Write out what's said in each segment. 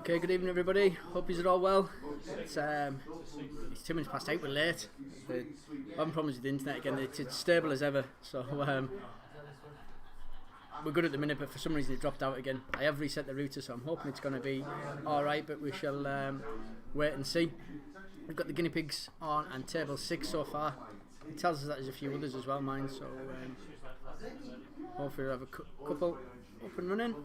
Okay, good evening everybody. Hope you're all well. It's 2 minutes past 8, we're late. We're having problems with the internet again. It's stable as ever, so we're good at the minute, but for some reason it dropped out again. I have reset the router, so I'm hoping it's going to be alright, but we shall wait and see. We've got the guinea pigs on and table 6 so far. It tells us that there's a few others as well, mine, so hopefully we'll have a couple up and running.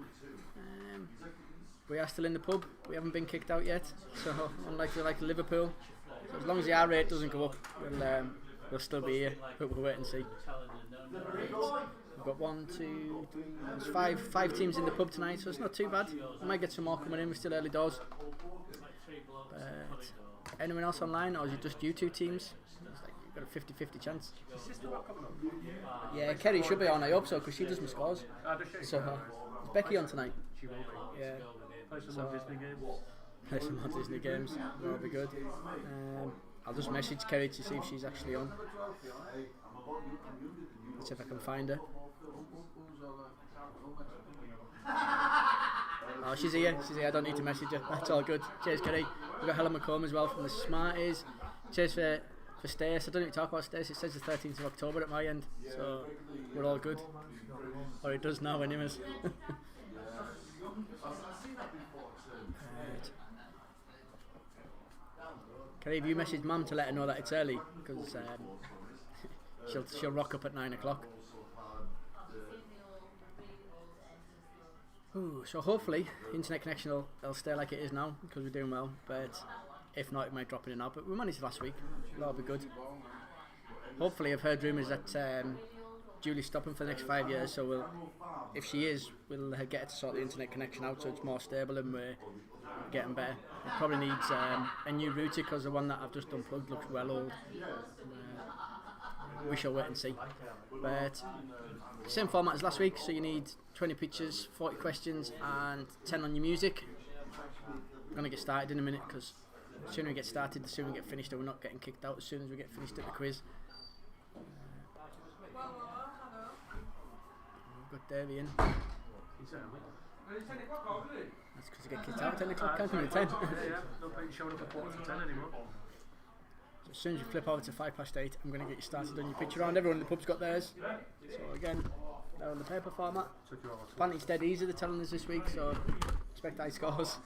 We are still in the pub. We haven't been kicked out yet, so unlike Liverpool, so as long as the R rate doesn't go up, we'll still be here. But we'll wait and see. We've got 1, 2, 3, there's five teams in the pub tonight, so it's not too bad. We might get some more coming in. We're still early doors. But anyone else online, or is it just you two teams? It's like you've got a 50-50 chance. Yeah, Kerry should be on. I hope so, because she does my scores. So is Becky on tonight? She will be. Yeah. Play some more Disney games. Play some more Disney games. That'll be good. I'll just message Kerry to see if she's actually on. Let's see if I can find her. Oh, she's here. I don't need to message her. That's all good. Cheers, Kerry. We've got Helen McComb as well from the Smarties. Cheers for Stace. I don't need to talk about Stace. It says the 13th of October at my end, so we're all good. Or it does now, anyways. Kerry, have you messaged Mum to let her know that it's early? Because she'll rock up at 9 o'clock. Ooh, so hopefully internet connection will stay like it is now, because we're doing well, but if not it might drop in and out, but we managed last week. That'll be good. Hopefully I've heard rumours that Julie's stopping for the next 5 years, so if she is, we'll get her to sort the internet connection out so it's more stable and we're getting better. It probably needs a new router, because the one that I've just unplugged looks well old. We shall wait and see. But same format as last week, so you need 20 pictures, 40 questions and 10 on your music. I'm going to get started in a minute, because the sooner we get started, the sooner we get finished, and we're not getting kicked out as soon as we get finished at the quiz. We've got Davey in. That's because you get kicked out at 10 o'clock, can't you? 10. Yeah. No point showing up at 9:45 anymore. So as soon as you flip over to 8:05, I'm going to get you started on your picture round. Everyone in the pub's got theirs. So again, they're on the paper format. Apparently it's dead easy, they're telling us this week, so expect high scores.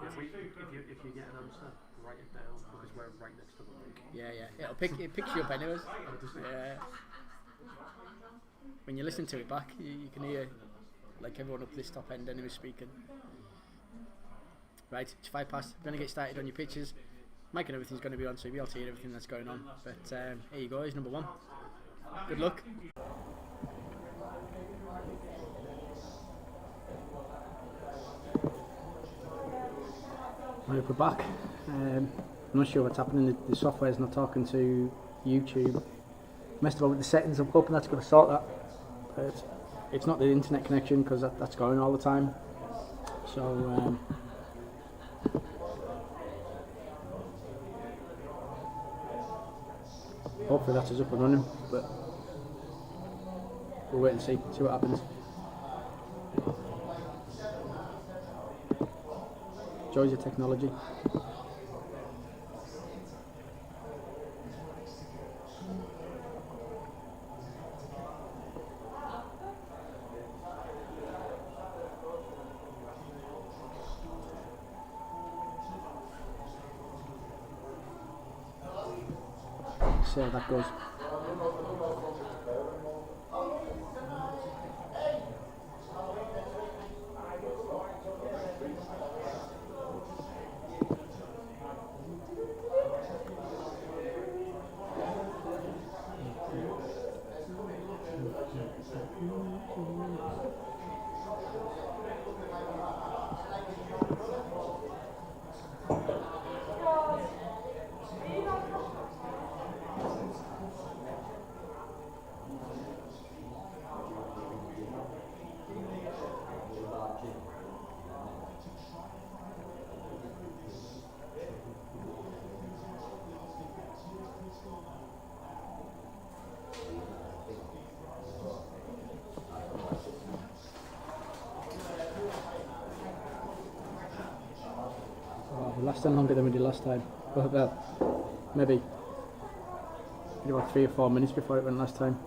If you get an answer, write it down, because we're right next to the link. Yeah. It picks you up anyways. Yeah. When you listen to it back, you can hear like everyone up this top end anyway speaking. Right, it's 5 past. We're going to get started on your pictures. Mike and everything's going to be on, so you'll be able to hear everything that's going on. But here you go, here's number 1. Good luck. Right, we're back. I'm not sure what's happening. The software's not talking to YouTube. Messed about with the settings. I'm hoping that's going to sort that. But it's not the internet connection, because that's going all the time. So hopefully that's us up and running. But we'll wait and see what happens. Joys of technology. See how that goes. 10% longer than we did last time. Well, maybe about 3 or 4 minutes before it went last time.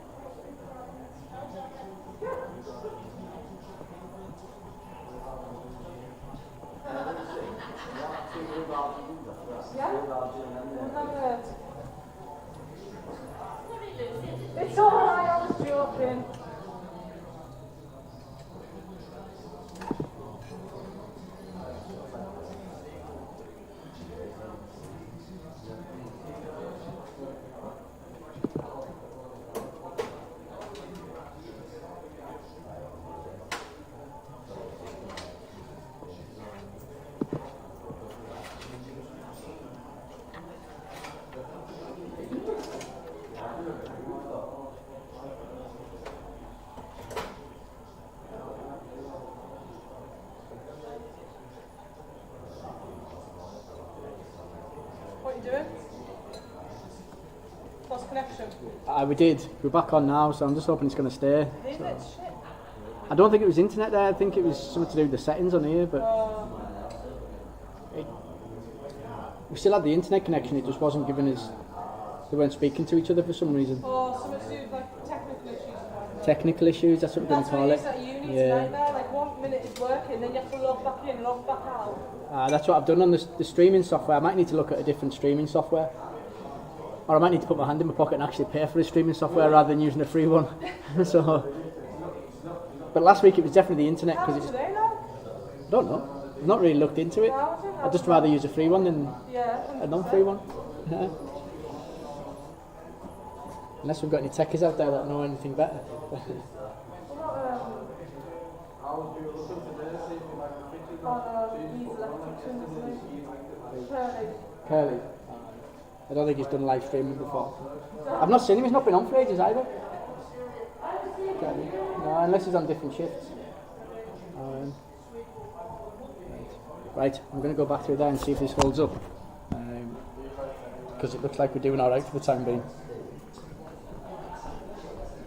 It's alright, I was joking. What are you doing? Lost connection. We did. We're back on now, so I'm just hoping it's going to stay. The internet's shit. I don't think it was internet there. I think it was something to do with the settings on here, but we still had the internet connection. It just wasn't giving us. They weren't speaking to each other for some reason. Or something to do with like technical issues. Technical issues. That's what we're going That's to what call it it. is at uni. It's a nightmare. Like 1 minute it's working, then you have to log back in, log back out. That's what I've done on the streaming software. I might need to look at a different streaming software. Or I might need to put my hand in my pocket and actually pay for the streaming software rather than using a free one. But last week it was definitely the internet How because much it's. are they now? I don't know. I've not really looked into it. I'd just rather use a free one than a non-free one. Yeah. Unless we've got any techies out there that know anything better. Curly. I don't think he's done live streaming before. I've not seen him. He's not been on for ages either. Curly. No, unless he's on different shifts. Right, I'm going to go back through there and see if this holds up. Because it looks like we're doing alright for the time being.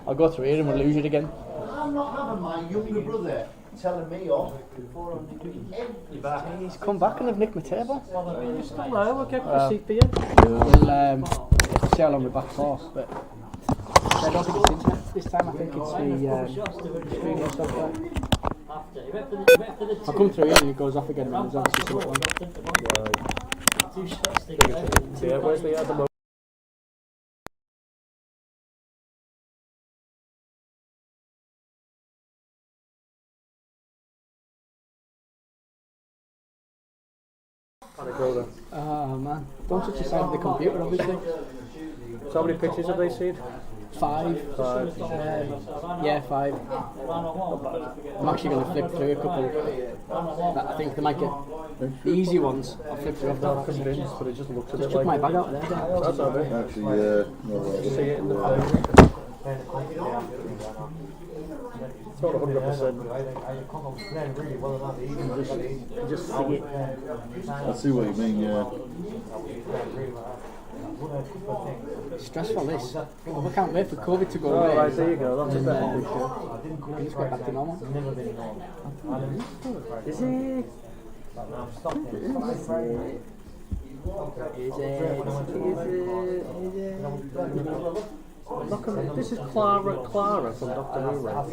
I'll go through here and we'll lose it again. I'm not having my younger brother telling me off before I'm doing everything. He's come back and they've nicked my table. Still there, we'll get the seat for you. We'll see how long we're back for. But I don't think it's internet this time. I think it's the streaming software. I'll come through here and it goes off again. And there's obviously something wrong. Yeah, where's the other moment? Oh man, don't touch the side of the computer obviously. So how many pictures have they seen? 5. Yeah, 5. I'm actually going to flip through a couple that I think they might get the easy ones. I'll flip through. I'm convinced, but it just looks a bit Just chuck my like... bag out there. That's all right. Actually, yeah, no, See it in the face. It's not 100%. You just see it. I see what you mean, yeah. Stressful this. I can't wait for COVID to go Oh, away. right, there you go. That's a better picture. And just get back to normal. Is it? Look at it. This is Clara from Doctor Who, right?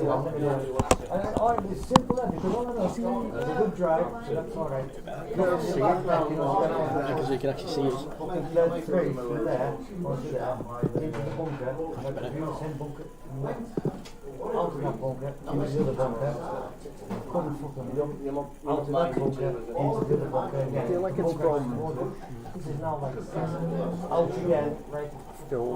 It's simple then, because all I know is it's a good drive, so that's alright. Because you can actually see us. 33 from there, onto there, into the bunker, like the view same bunker, out of that bunker, into the other bunker, come fucking up, out of that bunker, into the other bunker again. I feel like it's from... This is now like out again, right? Film.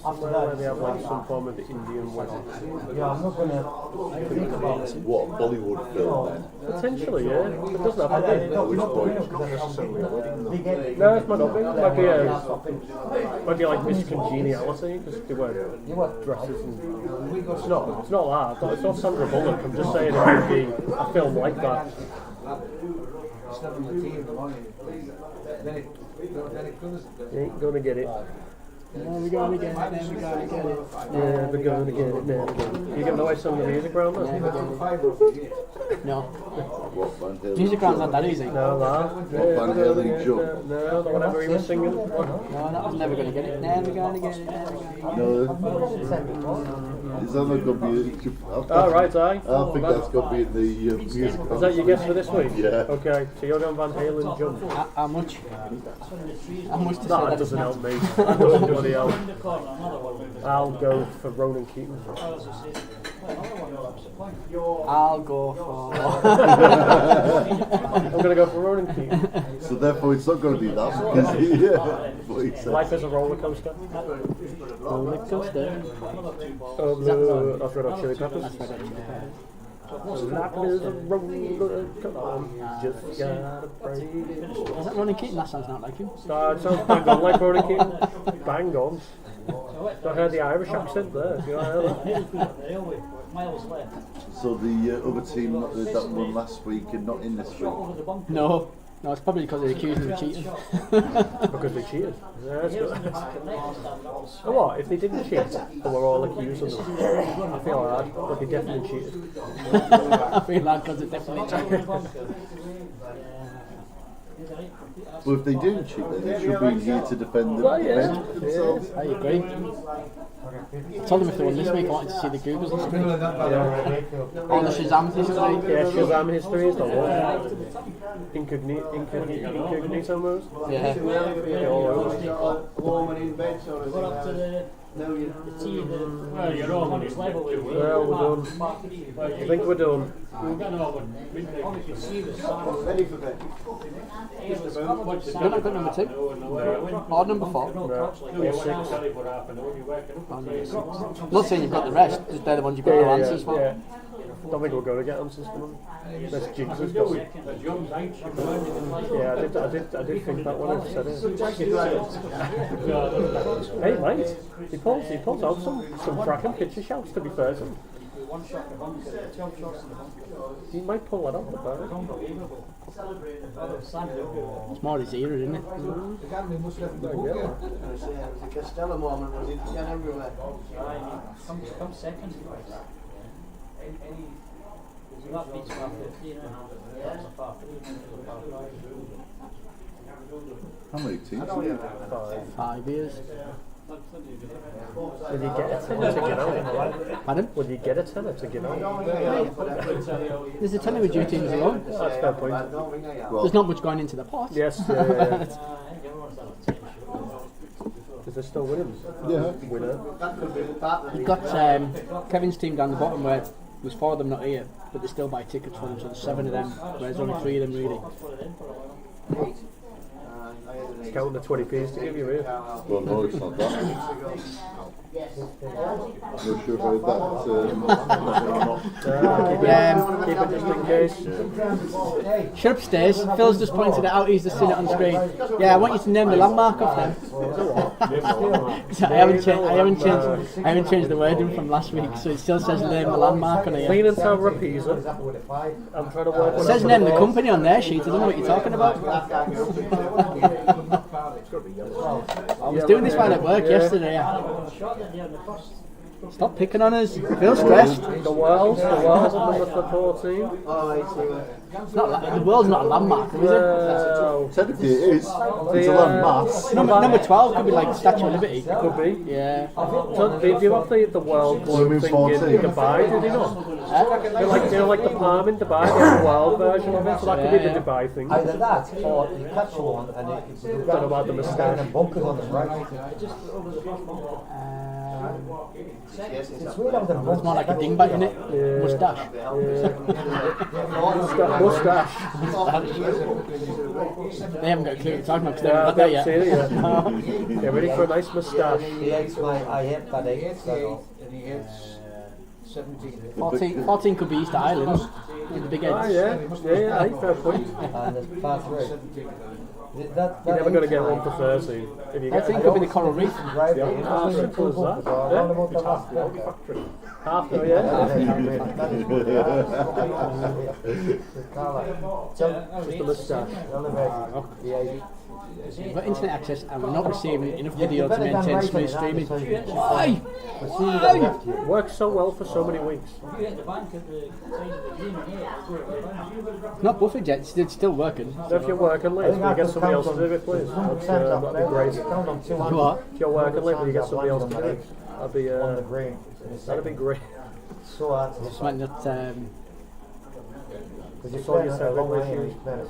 After Where that, they have like some form of Indian wedding. yeah, I'm not gonna. What, Bollywood film then? Potentially, yeah. It doesn't have to be. No, Which not point? because Necessarily a wedding, though. No, it might not be. It might be like Miss Congeniality, because they wear dresses and... It's not that. It's not Sandra Bullock. I'm just saying it would be a film like that. You ain't gonna get it. Never gonna get it, never gonna get it. Never gonna get it, never gonna. You giving away some of the music round then? No. What Van Halen? Music round's not that easy. No, that. Van Halen jump. No, whatever he was singing. No, that was never gonna get it. Never gonna get it, never gonna get it. No. Is that not going to be? Oh, right, aye. I think that's going to be in the music. Is that your guess for this week? Yeah. Okay, so you're going Van Halen jump. How much? How much to say That that doesn't it's help me. That doesn't do any help. I'll go for Ronan Keaton. I'll go for... I'm going to go for Ronan Keaton. So therefore, it's not going to be that because what he said. Life is a roller coaster. Roller coaster. That's Red Hot Chili Peppers. That's right, Life is a roller coaster. Just gotta break it. Is that Ronan Keaton? That sounds not like him. It sounds bang on like Ronan Keaton. Bang on. I heard the Irish accent there. You know that? So the other team that won last week and not in this week. No. No, it's probably because they accused him of cheating. Because they cheated. Yeah, that's good. Oh, what? If they didn't cheat, they were all accused of them. I feel hard, but they definitely cheated. I feel like because they definitely cheated. But if they didn't cheat, then they should be here to defend Well, yeah. themselves. I agree. I told them if they won this week, I wanted to see the Googles on screen. All the Shazam history. Yeah, Shazam history is the one. Incognito moves. Yeah. Yeah, all over. Well, you're all on his level with Well, we're done. I think we're done. You're not good number 2. Or number 4. No, or 6. Not saying you've got the rest, just they're the ones you've got no answers for. Yeah. Don't think we're going to get answers for them. Unless Jigs has got it. Yeah, I did think that when I said it. Hey, mate, he pulls out some cracking picture shouts, to be fair to him. He might pull that off the back. It's more his era, isn't it? Costello moment was it everywhere. Come second. That beats my 15 and How many teams? 5 years. Would you get a tenner to get out? Pardon? Would you get a tenner to get out? There's a tenner with your teams alone. That's fair point. There's not much going into the pot. Yes, yeah. Is there still winners? Yeah. Winner. You've got Kevin's team down the bottom where there's 4 of them not here, but they still buy tickets for them, so there's 7 of them, whereas only 3 of them really. Counting the 20p's to give you here. Well, no, it's not that. Not sure if I heard that. Keep it just in case. Shut up, Stace. Phil's just pointed it out, he's just seen it on screen. Yeah, I want you to name the landmark of them. So I haven't changed the wording from last week, so it still says name the landmark on it. Leaning Tower of Pisa. I'm trying to work It on says name the company on their sheet, I don't know what you're talking about. I was doing this while at work yesterday. Stop picking on us. Feel stressed. The world's at number 14. It's not the world's not a landmark, is it? Well, Technically it is. It's a landmass. Number 12 could be like the Statue of Liberty. could be. Yeah. So, do you have the world So thing it in means 14. Dubai, do they not? Like the Palm in Dubai, they have a world version of it, so that could be the Dubai thing. Either that or you catch one and it's Don't know about the moustache. and bunkers on the right. It's weird how the It's more like a dingbat, isn't it? Moustache. Mustache. They haven't got a clue what you're talking about because they haven't got that yet. Seen it yet. Get ready for a nice moustache. I hate that egg. 14 could be Easter Islands with the big Ah, heads. yeah, fair point. And there's part 3. You're never going to get one for 13. If you get 14 could be the Coral Reef. Right, how simple is that? Yeah, it's half the old factory. Half, oh yeah. Just a moustache. We've got internet access and we're not receiving enough video to maintain smooth streaming. Why? It works so well for so many weeks. If you hit the bank at the side of the green here, it'll go to the bank. It's not buffered yet, it's still working. So if you're working late, will you get somebody else to do it, please? That'd be great. What? If you're working late, will you get somebody else to do it? That'd be great. So hard to Just meant that because you saw saw yourself yourself in away the and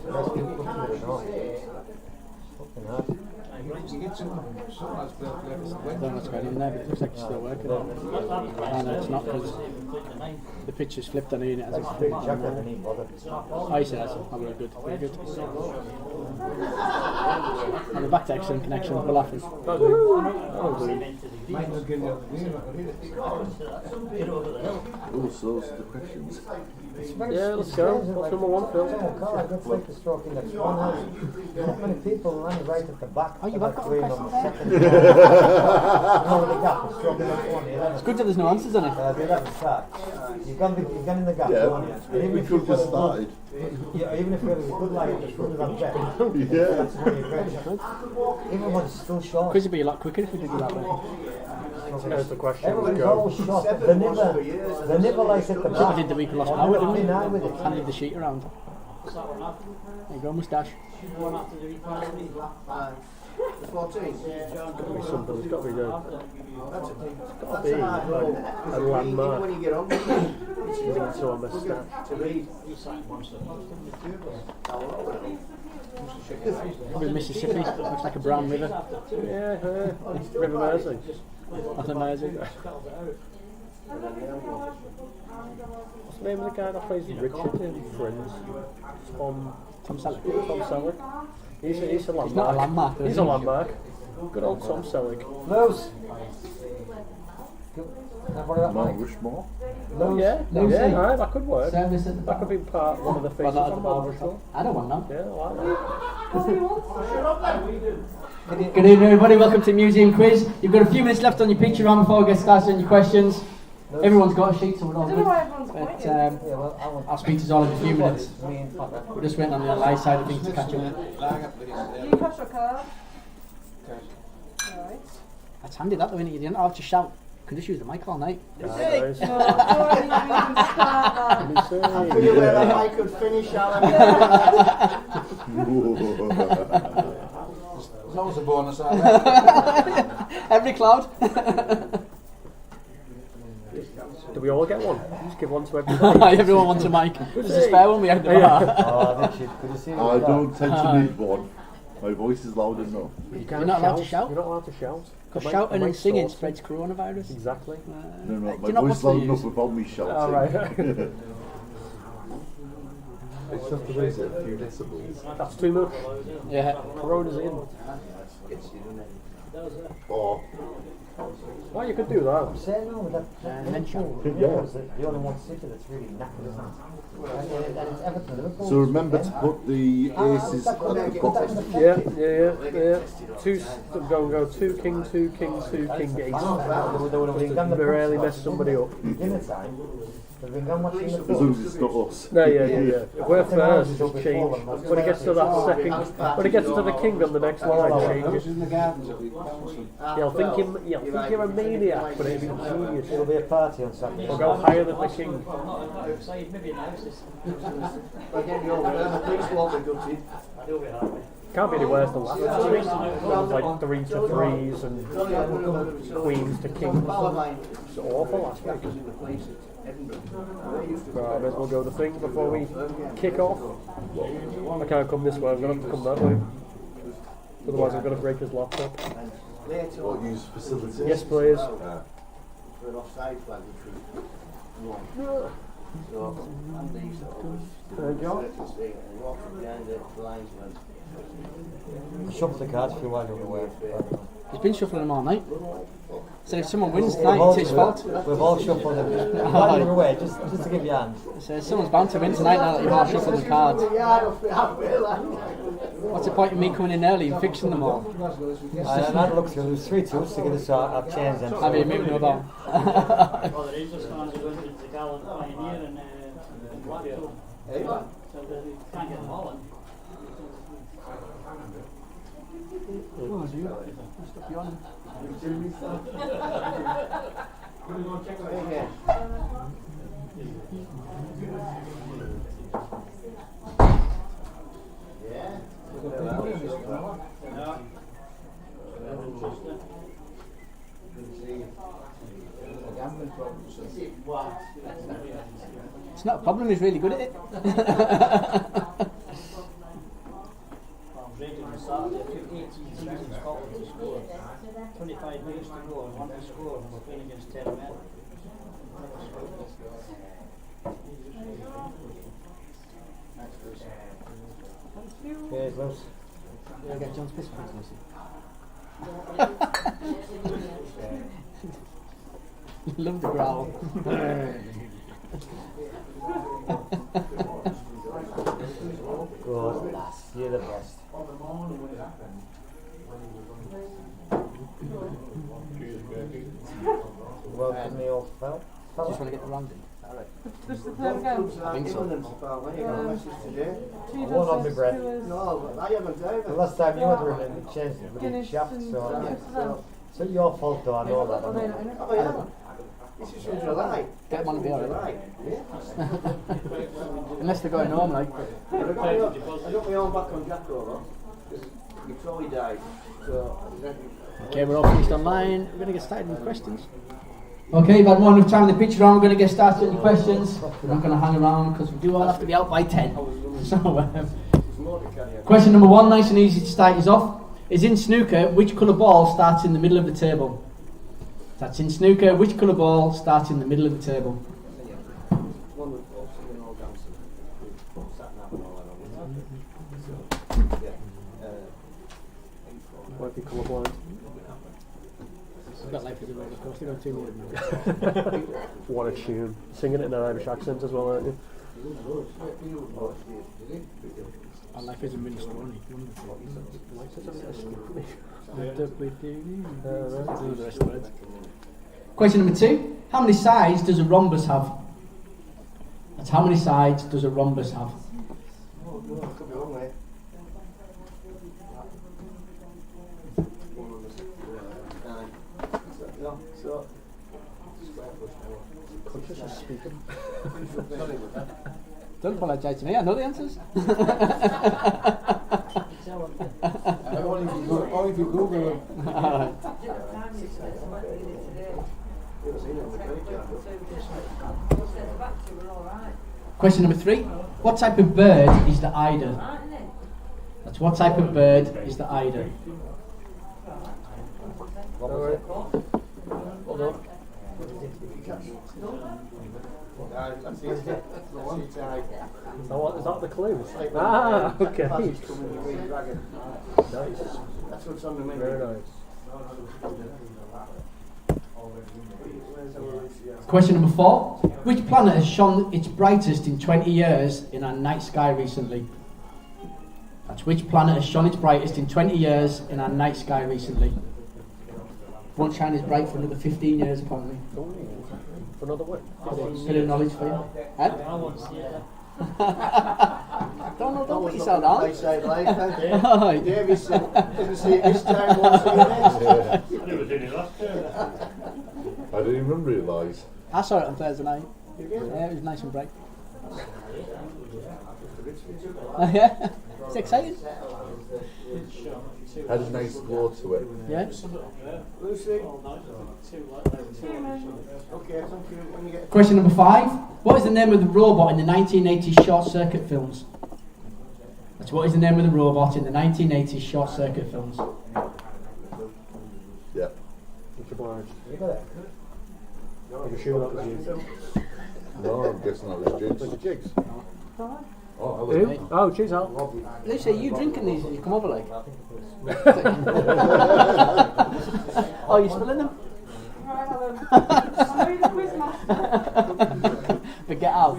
fucking hard. I don't know what's going on there, but it looks like it's still working. And it's not because the picture's flipped on it as it's Big jacket and he bothered. I said that's very good, very good. And the back to excellent connection, we're laughing. Oh, so those are the questions. Yeah, let's go. What's number one, Phil? God, that's like the stroke in the one house. Not many people land right at the back. Oh, you have got a green question on the there? second. No, the gap, the stroke in the one, the 11. It's good that there's no answers on it. The 11 start. You can in the gap. Yeah, don't you? we could have started. Yeah, even if there was a good light at the front of that bed. Yeah. That's where you're great. Everyone's still short. Quiz would be a lot quicker if we did it that way. There's the question. Everyone's Go. always short. They never like at the We back. did the week we lost power, didn't we? Now with it. Handed the sheet around. There you go, moustache. One after the week last week. The 14th. Something there's got to be done. That's a Got to be a landmark. when you get on, Linked to a mistake. to read. Probably Mississippi. Looks like a brown river. Yeah, River Mersey. That's amazing. What's the name of the guy that plays Richard in Friends? Tom Selleck. Selleck. He's a landmark. He's not a landmark, though, He's is a he? landmark. Good old Tom Selleck. Loose. Mount Rushmore. Oh yeah, Lucy. yeah, aye, that could work. Service at the That could be one of the faces not at the on bar. Mount Rushmore. I don't want that. Yeah, I like that. Good evening, everybody. Welcome to Museum Quiz. You've got a few minutes left on your picture round before we get started on your questions. Everyone's got a sheet, so we're all I don't know good. why everyone's But pointing. I'll speak to us all in a few minutes. We're just waiting on the live side of things to catch up. You cash or card? Right. That's handy that though, innit? You didn't have to shout. You can just use the mic all night. No, don't even start that. Let me You where I could finish Alan. That was a bonus, Every cloud. Do we all get one? Just give one to everybody. Everyone wants a mic. There's a spare one we had in the bar. Oh, Richard, could you see I don't tend to need one. My voice is loud enough. You're not allowed to shout. You're not allowed to shout. Because The mic- shouting the and mic's singing sorted. spreads coronavirus. Exactly. No, do my you not voice is want loud to enough use- without me shouting. All right. I just have to raise it a few decibels. That's too much. Yeah. Corona's in. Or Well, you could do that. Say no with that. And then shout. The only one city that's really knackered, isn't it? And it's Everton, Liverpool. so remember to put the aces at the bottom. Yeah. Go 2 king, 2 king, 2 king, ace. We rarely mess somebody up. Dinner time. We've been gone watching the As long as it's not us. No, yeah. If we're first, just change. When it gets to that second, when it gets to the king on the next line, change it. You'll think you're a maniac, but it'll be genius. It'll be a party on Saturday. We'll go higher than the king. Outside, maybe an house. Again, you're the police won't be gutted. Can't be any worse than last week. It was like 3 to 3s and queens to kings. It's awful last week. Right, may as well go the thing before we kick off. I can't come this way, I'm going to have to come that way. Otherwise I'm going to break his laptop. Or use facilities. Yes, please. For an offside flag, which was so, and these Thank you. and walking behind the linesman. Shuffle the cards for a while away. He's been shuffling them all night. So if someone wins tonight, it's his fault. We've all shuffled them. While you're away, just to give you a hand. So someone's bound to win tonight now that you've all shuffled the cards. What's the point of me coming in early and fixing them all? I had a look through, there's 3 tools to get us I've changed them. Have you moved them about? Well, the Rangers fans are going to the Gallant Pioneer and Blackpool. So they can't get them all in. It's not a problem, he's really good at it. I was rated on Saturday, I took 18 teams in Scotland to score. 25 minutes to go and 1 to score, and we're playing against 10 men. Cheers, Lewis. I'll get John's piss for Love the growl. Good lass, you're the best. Welcome the old fella. Just want to get the round in. Just to play again. I think so. Apparently, you got a message today. Two One on my dozen breath. skewers, No, I haven't The either. last time you were in the changed the bloody Guinness shaft, and so so. it's not your fault though, I know that. Oh, I they know. don't know. Oh, yeah. This is from July. Get them on the bill, July. Unless they're going home, like. I got my own back on Jacko though. Because your trolley died. So, Okay, we're all finished online. We're going to get started with questions. Okay, you've had more enough time in the pitch round. We're going to get started with questions. We're not going to hang around because we do all have to be out by 10. So, question number 1, nice and easy to start us off. Is in snooker, which colour ball starts in the middle of the table? That's in snooker, which colour ball starts in the middle of the table? one with singing all dancing. Sat nav and all that. Might be colourblind. I've got life as a roller coaster, got 2 minutes. What a tune. Singing it in an Irish accent as well, aren't you? Our life is a minestrone. Question number 2. How many sides does a rhombus have? That's how many sides does a rhombus have? Could be wrong, mate. No, so. Conscious of speaking. Don't apologise to me, I know the answers. Only if you Google them. Question number 3. What type of bird is the eider? That's what type of bird is the eider? Hold on. Is that the clue? Ah, okay. Nice. That's what's on the menu. Very nice. Question number 4. Which planet has shone its brightest in 20 years in our night sky recently? That's which planet has shone its brightest in 20 years in our night sky recently? Won't shine as bright for another 15 years apparently. For another one. Bit of knowledge for you. Huh? I want to see it. Don't put yourself down. They say life, Alright. Davis didn't see it this time, won't see it next. I never did it last year. I didn't even realise. I saw it on Thursday night. Yeah, it was nice and bright. Yeah, it's exciting. Had a nice glow to it. Yeah. Lucy? Okay, thank you. When you get Question number 5. What is the name of the robot in the 1980s short circuit films? That's what is the name of the robot in the 1980s short circuit films? Yeah. Much obliged. I'm sure that was you. No, I'm guessing that was Jigs. Was it Jigs? Oh, hello. Who? Oh, cheers, Al. Lucy, are you drinking these as you come over like? Oh, you spilling them? Right, Alan. I know you're the quiz master. But get out.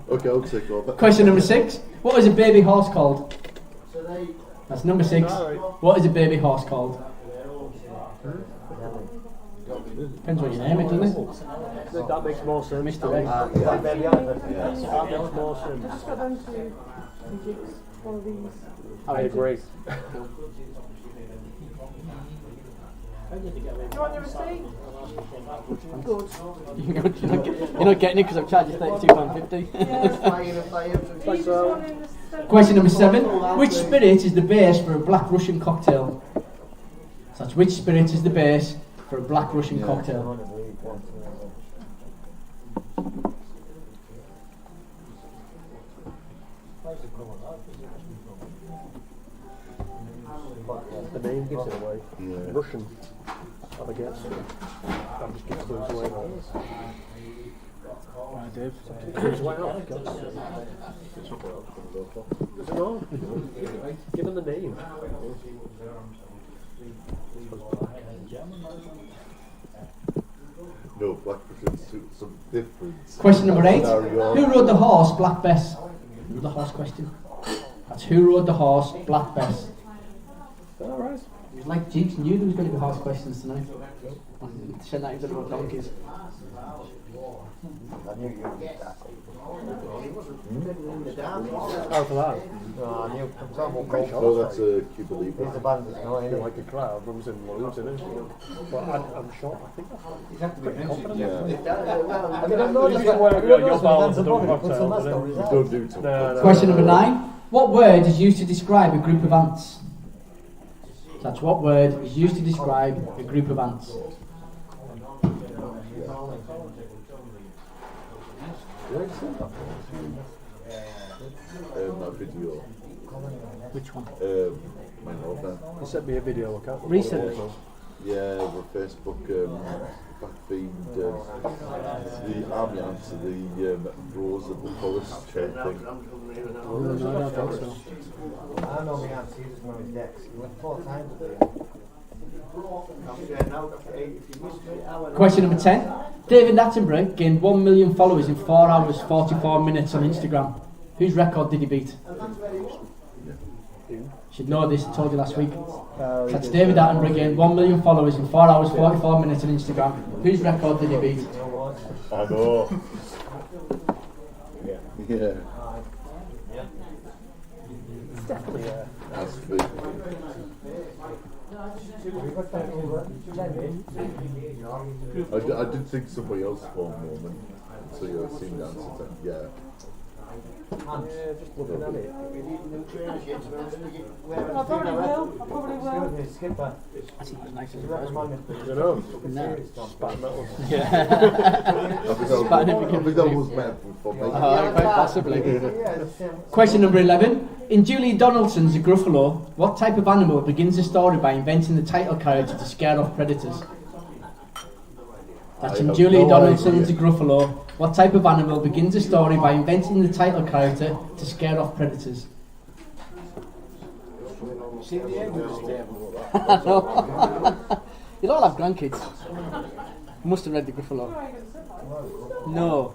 Okay, I'll take over. Question number 6. What is a baby horse called? That's number 6. What is a baby horse called? Depends what you name it, doesn't it? That makes more sense. Mr. X. That makes more sense. Just got them to jigs. one of these. I agree. How did they get away Do you want your with receipt? Good. You're not getting it because I've charged you £32.50. Easiest one in the centre. Question number 7. Which spirit is the base for a Black Russian cocktail? So that's which spirit is the base for a Black Russian cocktail? The name gives it away. Yeah. Russian. I guess. That just gives those away. Right, Dave. Gives away out. Does it not? Give them the name. No, Black Russian suits some difference. Question number 8. Scenario. Who rode the horse Black Bess? The horse question. That's who rode the horse Black Bess. Alright. It was like Jeeps knew there was going to be horse questions tonight. Send that into the donkeys. Oh, for that. No, I knew. For example, Cold So that's a Cuba He's Libre. the band that's not I in feel it. like a crowd runs in loads in it. But I'm sure, I think that's pretty confident. Yeah. I mean, I'm not You just can wear like, your balance and don't put some cocktail, mask on, but is You that? don't do too No. Question number 9. What word is used to describe a group of ants? That's what word is used to describe a group of ants. That video. Which one? My note You sent me a video, I can't remember Recently? what it was. Yeah, over Facebook, backfeed the army ants to the rose of the forest chain thing. No, I don't think so. I know my aunt, he doesn't know his decks. He went 4 times with it. Question number 10. David Attenborough gained 1 million followers in 4 hours 44 minutes on Instagram. Whose record did he beat? Should know this, I told you last week. That's David Attenborough gained 1 million followers in 4 hours 44 minutes on Instagram. Whose record did he beat? I know. Yeah. That's big. I did think somebody else for a moment. So you seen the answer to yeah. Yeah, just looking at it. I probably will. I probably will. Excuse me, Skipper. I think it was nice. Does that remind me of the You know, No. spat metal. I think that was meant for me. Quite possibly. Yeah, it's the same. Question number 11. In Julie Donaldson's The Gruffalo, what type of animal begins the story by inventing the title character to scare off predators? That's I in have Julie no Donaldson's The idea. Gruffalo. What type of animal begins the story by inventing the title character to scare off predators? You'll all have grandkids. You must have read The Gruffalo. No.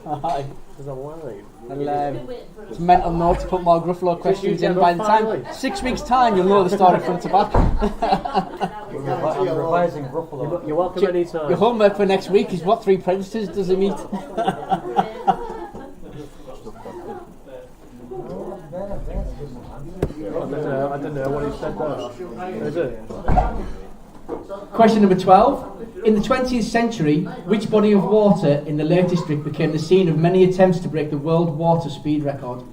Aye. Is that why? Well, it's a mental note to put more Gruffalo questions in. By the time 6 weeks' time, you'll know the story front to back. I'm revising Gruffalo. You're welcome anytime. Your homework for next week is what 3 predators does he meet? I don't know what he said there. Is it? Question number 12. In the 20th century, which body of water in the Lake District became the scene of many attempts to break the world water speed record?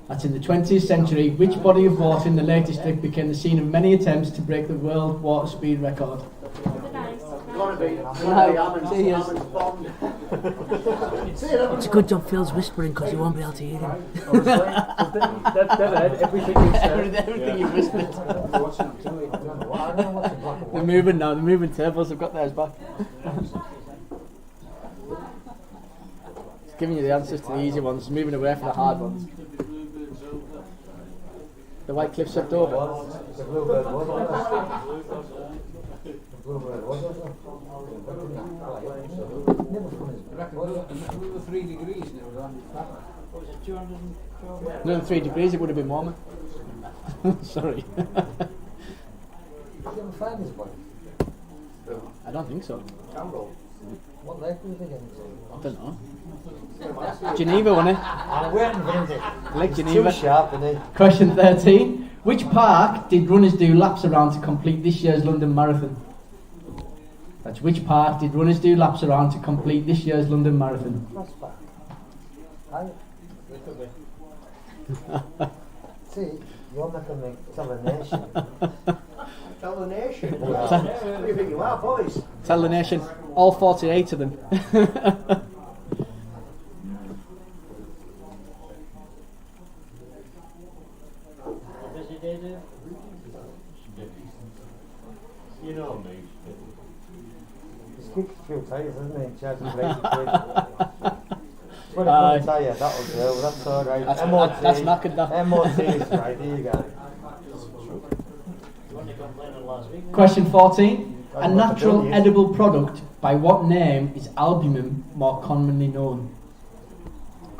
That's in the 20th century, which body of water in the Lake District became the scene of many attempts to break the world water speed record? It's a good job Phil's whispering because you won't be able to hear him. They've heard everything you said. Everything you've whispered. They're moving now, they're moving tables, they've got theirs back. It's giving you the answers to the easy ones, it's moving away from the hard ones. The White Cliffs of Dover. The bluebird was on The bluebird was on We were 3 degrees and it was on What was it, 212? Another 3 degrees, it would have been warmer. Sorry. Did you ever find this one? I don't think so. Campbell. What leg was it against? I don't know. Geneva, wasn't it? I'm waiting for him to. Lake He's Geneva. too sharp, isn't he? Question 13. Which park did runners do laps around to complete this year's London Marathon? That's which park did runners do laps around to complete this year's London Marathon? Cross back. See, you're making me tell a nation. Tell the nation. Yeah. What do you think you are, boys? Tell the nation. All 48 of them. A busy day, Dave? You know me. He's kicked a few tires, hasn't he? Charging lazy quick. 20 Aye. foot tyre, that'll do, that's alright. That's MOT. knackered, that. MOT is right, here you go. You only complaining last week. Question 14. A That's what natural the bill is. edible product by what name is albumin more commonly known?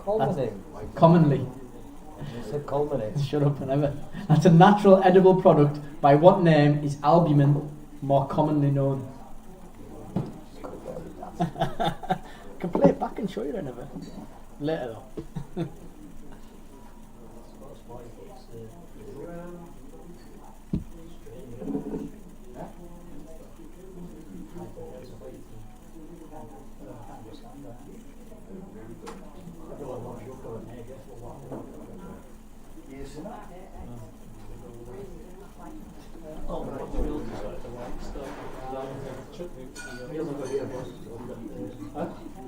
Culminate. Commonly. You said culminate. Shut up whenever. That's a natural edible product by what name is albumin more commonly known? Can play it back and show you whenever. Later though.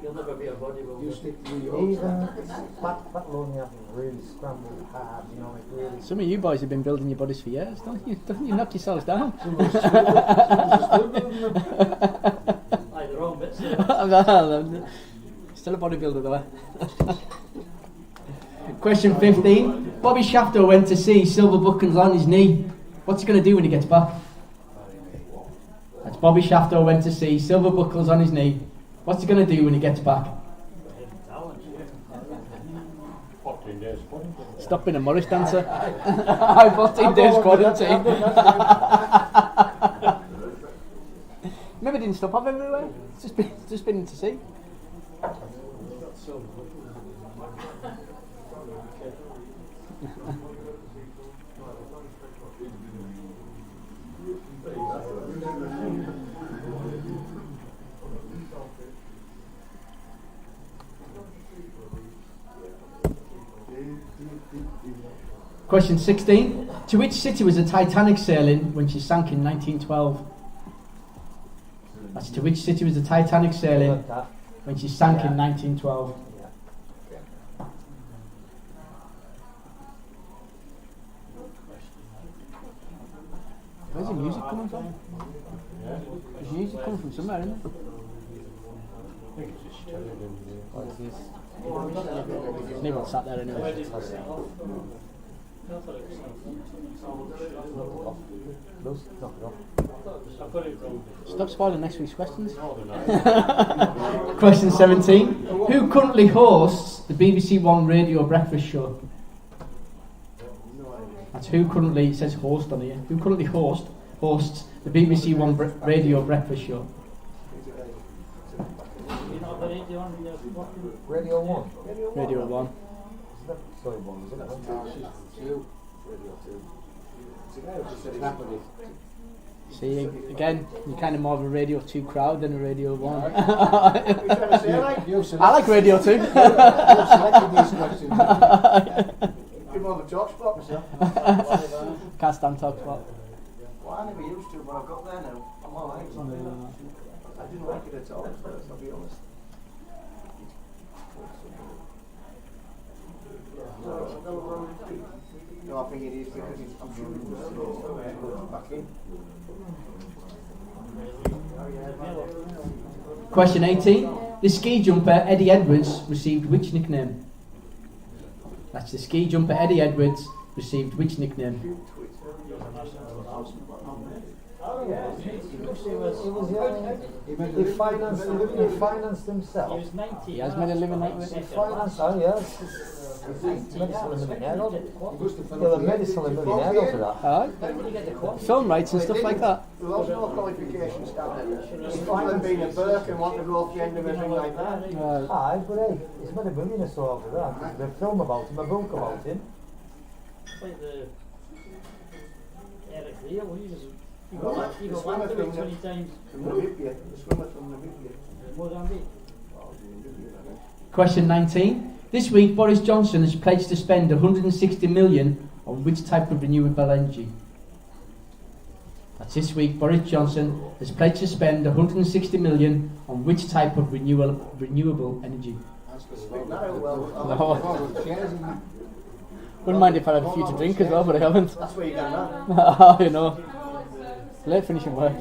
You'll never be a bodybuilder. Even fat lonely have really scrambled hard, you know, it really. Some of you boys have been building your bodies for years, don't you? Don't you knock yourselves down? Aye, the wrong bits there. Still a bodybuilder though. Question 15. Bobby Shafter went to see silver buckles on his knee. What's he going to do when he gets back? That's Bobby Shafter went to see silver buckles on his knee. What's he going to do when he gets back? 14 days. Stop being a Morris dancer. 14 days quarantine. Maybe didn't stop off everywhere. It's just been to see. Question 16. To which city was the Titanic sailing when she sank in 1912? That's to which city was the Titanic sailing when she sank in 1912? Where's the music coming from? There's music coming from somewhere, isn't it? What is this? Maybe sat there anyway. Stop spoiling next week's questions. Question 17. Who currently hosts the BBC One radio breakfast show? That's who currently, it says host on here. Who currently hosts the BBC One radio breakfast show? Radio 1. Radio 1. Sorry, 1, is it? See, again, you're kind of more of a Radio 2 crowd than a Radio 1. I like Radio 2. Give more of a talk spot myself. Can't stand talk spot. Well, I never used to, but I've got there now. I'm alright. I didn't like it at all at first, I'll be honest. No, I think it is because I'm sure it was back in. Question 18. The ski jumper Eddie Edwards received which nickname? That's the ski jumper Eddie Edwards received which nickname? He financed himself. He was 90. He has made a living out of He it. financed, oh yes. Medical millionaire of it. You're a medical millionaire over that. Aye. Film rights and stuff like that. There's also no qualification standard. It's fine them being a Burke and want to go off the end of everything like that. Aye, but hey, he's made a million or so over that. There's a film about him, a book about him. It's like the Eric Real, he got swimmer whacked about from 20 times. From Namibia, the swimmer from Namibia. Mozambique. Question 19. This week, Boris Johnson has pledged to spend 160 million on which type of renewable energy? That's this week. Boris Johnson has pledged to spend 160 million on which type of renewable energy? No. Wouldn't mind if I had a few to drink as well, but I haven't. That's where you get that. You know. Late finishing work.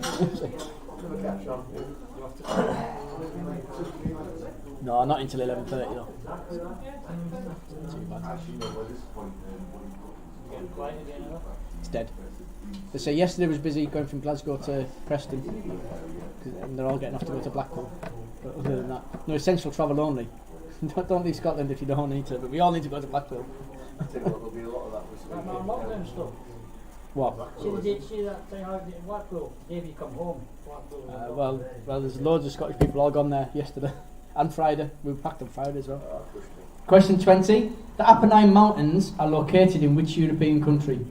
No, not until 11:30 though. Too bad. It's dead. They say yesterday was busy going from Glasgow to Preston, and they're all getting off to go to Blackpool. But other than that, no, essential travel only. Don't leave Scotland if you don't need to, but we all need to go to Blackpool. I tell you what, there'll be a lot of that this week. Lockdown stuff. What? See that thing out in Blackpool? Maybe come home. Well, there's loads of Scottish people all gone there yesterday and Friday. We were packed on Friday as well. Question 20. The Apennine Mountains are located in which European country?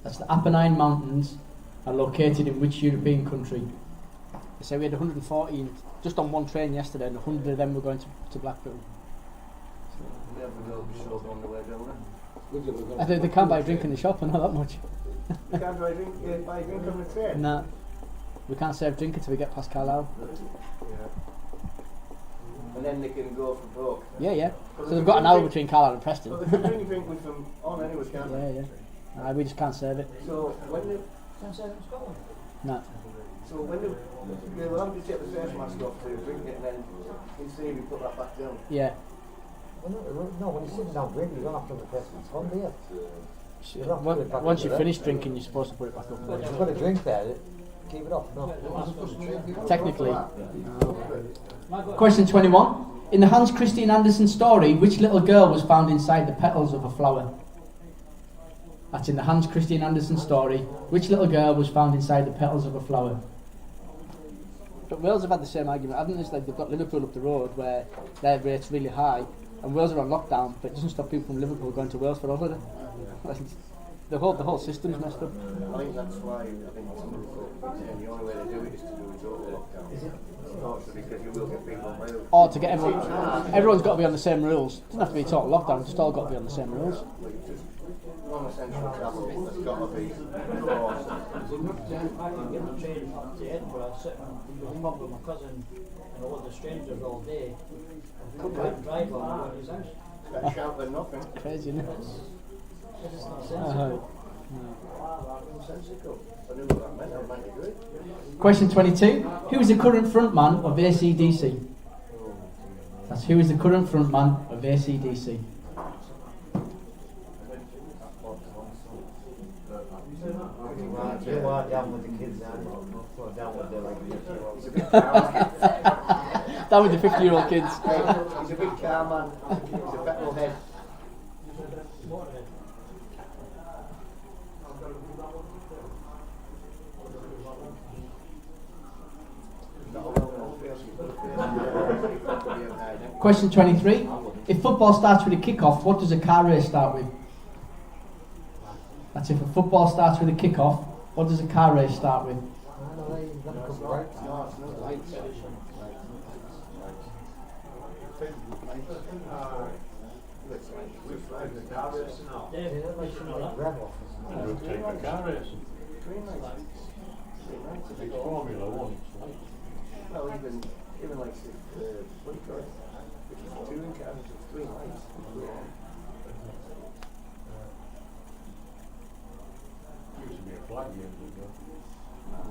That's the Apennine Mountains are located in which European country? They say we had 114 just on one train yesterday, and 100 of them were going to Blackpool. I think they can't buy a drink in the shop, I know that much. You can't buy a drink on the train? Nah, we can't serve drink until we get past Carlisle. And then they can go for broke. Yeah. So they've got an hour between Carlisle and Preston. But they can bring a drink with them on anyway, can't they? Yeah. We just can't serve it. So when they... Can't say it in Scotland. Nah. So when they'll have to take the face mask off to drink it and then in theory put that back down. Yeah. No, when you're sitting down drinking, you don't have to have the person's on, do you? Once you finish drinking, you're supposed to put it back up. If you've got a drink there, keep it off. No. Technically. Question 21. In the Hans Christian Andersen story, which little girl was found inside the petals of a flower? That's in the Hans Christian Andersen story. Which little girl was found inside the petals of a flower? But Wales have had the same argument, haven't they? It's like they've got Liverpool up the road where their rate's really high, and Wales are on lockdown, but it doesn't stop people from Liverpool going to Wales for holiday. The whole system's messed up. I think that's why I think some people saying the only way to do it is to do it over lockdown. Is it? Because you will get people on Wales. Or to get everyone's got to be on the same rules. It doesn't have to be total lockdown, just all got to be on the same rules. Non-essential travel has got to be enforced. I can get the train up to Edinburgh, sitting in the pub with my cousin and all the strangers all day. I can't drive on his house. Better shout than nothing. Crazy, isn't it? It's just nonsensical. Nonsensical. I knew what that meant. I might agree. Question 22. Who is the current frontman of AC/DC? That's who is the current frontman of AC/DC. You are down with the kids now. Down with the Down with the 50-year-old kids. He's a big car man. He's a petrol head. Question 23. If football starts with a kick-off, what does a car race start with? That's if a football starts with a kick-off, what does a car race start with? We'll take a car race. It's Formula 1. Well, even like what do you call it? Touring cars with 3 lights. Used to be a flag years ago.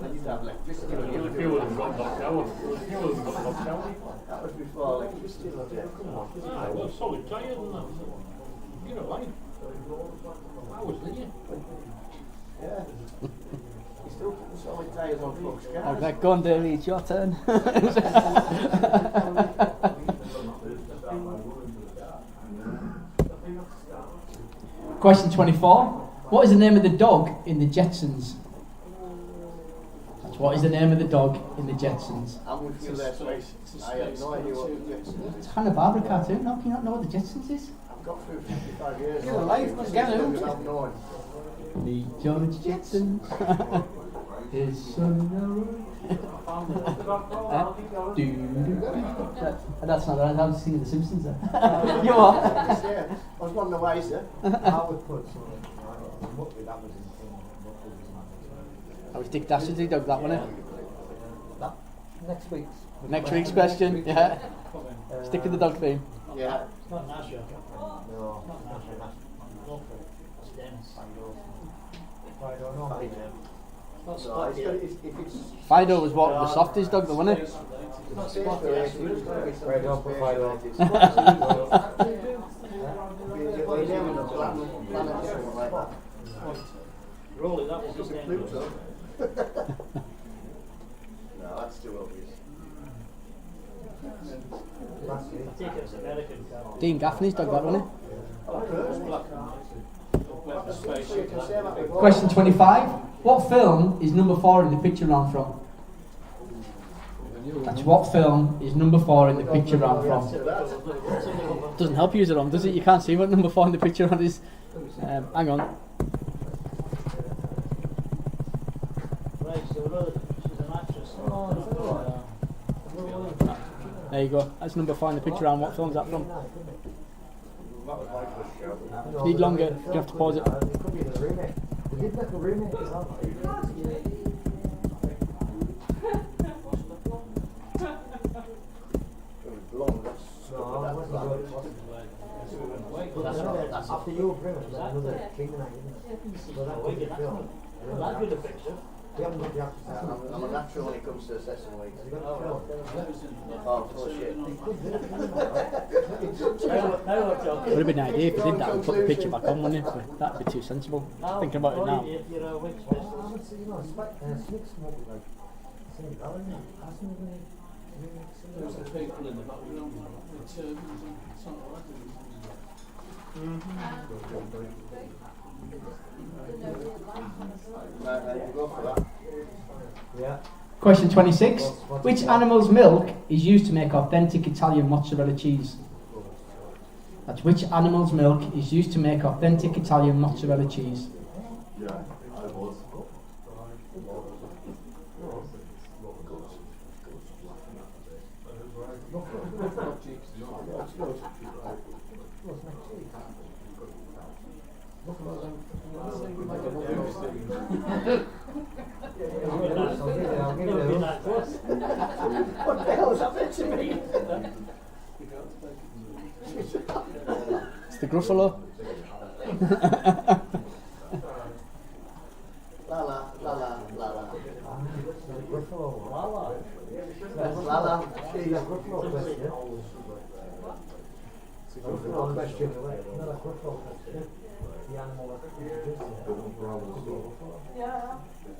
They used to have electricity. A few of them got knocked out. A few of them got knocked out. That was before electricity was there. Come on. Ah, well, solid tyres and that. You know, like, I was there. Yeah. You still put the solid tyres on trucks, cars. Okay, go on, Davey, it's your turn. Question 24. What is the name of the dog in the Jetsons? That's what is the name of the dog in the Jetsons? I'm with you there, Trace. I have no idea what the Jetsons It's Hanna-Barbera cartoon. No, can you not know what the Jetsons is? I've got through 55 years. You're alive, man, get out. Without knowing. The George Jetson. His son. That's not right. I was singing The Simpsons there. You are. Yeah, I was wondering why, sir. I would put some muck with that was in I was Dick Dastardly Dog, that one, that next week's. Next week's question, yeah. Stick with the dog theme. Yeah. It's not Nasher. No. Not Nasher. It's Dennis. I don't know. Not No, it's Spotty. got, if it's Fido was what, the softest dog, though, wasn't it? Not space Spotty. related, it's got to be Right, don't something put Fido. space related. You're naming a planet or something like that. Rolly, that was his It's a name. Pluto. No, that's too obvious. I take it as American car. Dean Gaffney's dog, that, wasn't it? Question 25. What film is number 4 in the picture round from? That's what film is number 4 in the picture round from? Doesn't help you, on, does it? You can't see what number 4 in the picture round is. Hang on. Right, so she's an actress. There you go. That's number 4 in the picture round. What film's that from? Need longer. You have to pause it. It could be the remake. We did make a remake as well. After your premise, another King Knight, isn't it? So that would be a film. That'd be the picture. We haven't got the actors. I'm a natural when it comes to assessing weight. Have you got the film? Oh, bullshit. Would have been an idea if we did that and put the picture back on, wouldn't it? But that'd be too sensible. Thinking about it now. If you're a witch You know, Snick's more like St. Gallen, hasn't he? There's the people in the background, the turbans and something like that. You go for that. Yeah. Question 26. Which animal's milk is used to make authentic Italian mozzarella cheese? That's which animal's milk is used to make authentic Italian mozzarella cheese? Yeah, I was. I'll give you those. What the hell is that meant to me? It's the Gruffalo. La la, la la, la la. Gruffalo. La la. It's a Gruffalo question. It's a Gruffalo question. Not a Gruffalo question. The animal that introduced it. Yeah. See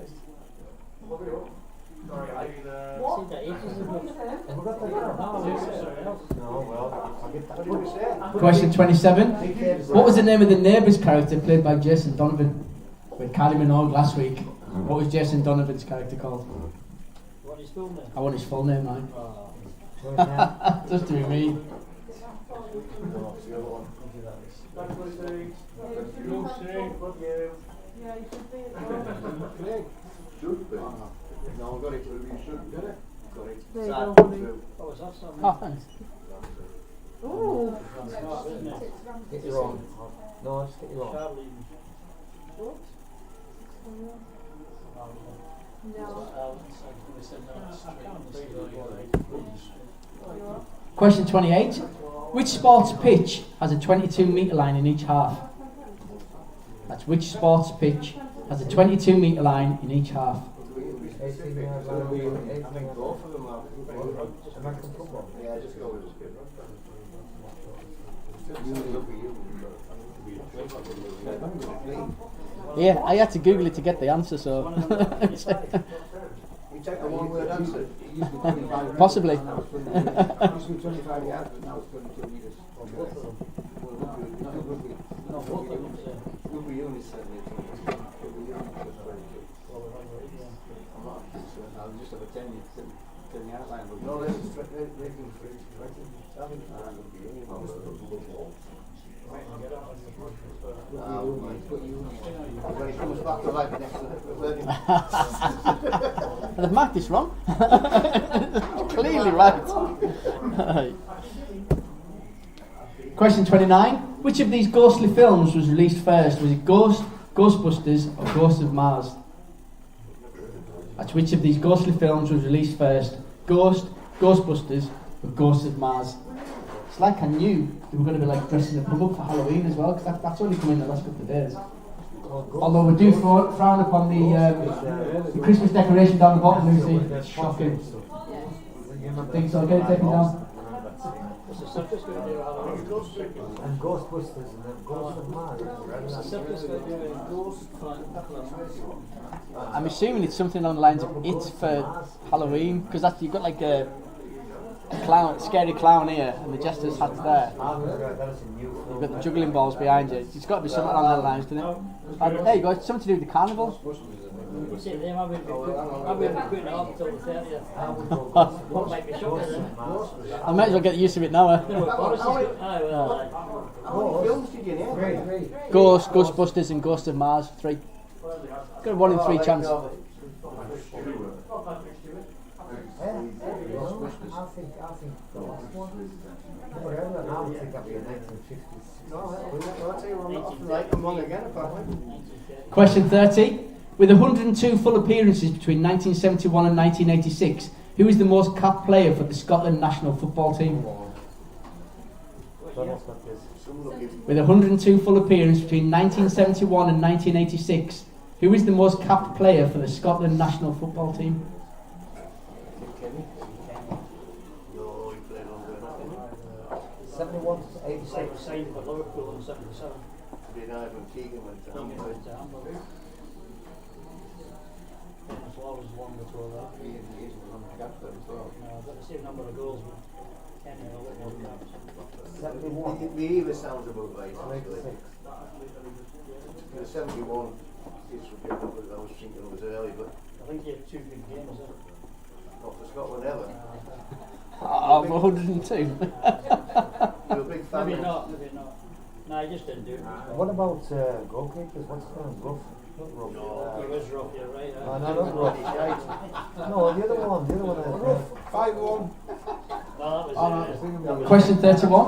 that ages ago. Have we got that down? No, well, I'll get that. What did we say? Question 27. What was the name of the Neighbours character played by Jason Donovan? With Kylie Minogue last week. What was Jason Donovan's character called? What is film name? I want his full name now. Oh. Just to be mean. Yeah, you should be as well. Should be. No, I've got it. You should get it. Got it. There you Sad go. through. Oh, is that something? Oh, thanks. Ooh. Smart, isn't it? Get your own. No, just get your own. Charlie. No. Question 28. Which sports pitch has a 22 metre line in each half? That's which sports pitch has a 22 metre line in each half? 18 yards line. I think both of them are. American football. Yeah, just go with it. Yeah, I had to Google it to get the answer, so. You take the one word answer. Possibly. Used to be 25 yards, but now it's 22 metres. No, both of them say. No, they can straight. When he comes back to life next to They've marked this wrong. Clearly right. Question 29. Which of these ghostly films was released first? Was it Ghostbusters, or Ghosts of Mars? That's which of these ghostly films was released first? Ghostbusters, or Ghosts of Mars? It's like I knew they were going to be like dressing the pub up for Halloween as well, because that's only come in the last couple of days. Although we do frown upon the Christmas decoration down the bottom, Lucy. It's shocking. Think so? Get it taken down. What's the circus going to do? And Ghostbusters and then Ghosts of Mars. What's the circus going to do? Ghost I'm assuming it's something along the lines of it's for Halloween, because that's you've got like a scary clown here, and the jester's hat's there. You've got the juggling balls behind you. It's got to be something along those lines, doesn't it? There you go. It's something to do with the carnival. See them, I wouldn't be putting it up until the 30th. What might be shocking then? I might as well get used to it now. How many films did you name? Ghostbusters and Ghosts of Mars 3. Got a 1 in 3 chance. I think the last one. I would think that'd be a 1950s. No, I'll tell you I'm wrong again apparently. Question 30. With 102 full appearances between 1971 and 1986, who is the most capped player for the Scotland national football team? With 102 full appearances between 1971 and 1986, who is the most capped player for the Scotland national football team? No, he played on there. 71 to 86. Signed for Liverpool in 77. Did Ivan Keegan went to Keegan Hamburg. went to Hamburg. Dennis Law was the one before that. He is one of the captain as well. No, I've got the same number of goals, but Kenny had a lot more caps. 71 The either sounds about right. to 86. The 71 is a bit of I was thinking it was early, but I think he had 2 big games, isn't it? not for Scotland ever. Of 102. You're a big fan. Maybe not. No, he just didn't do it. What about goalkeepers? What's his name? Ruff? Not Ruff. He was rough, you're right. No, not Ruff. No, the other one. Ruff. 5-1. No, that was Question 31.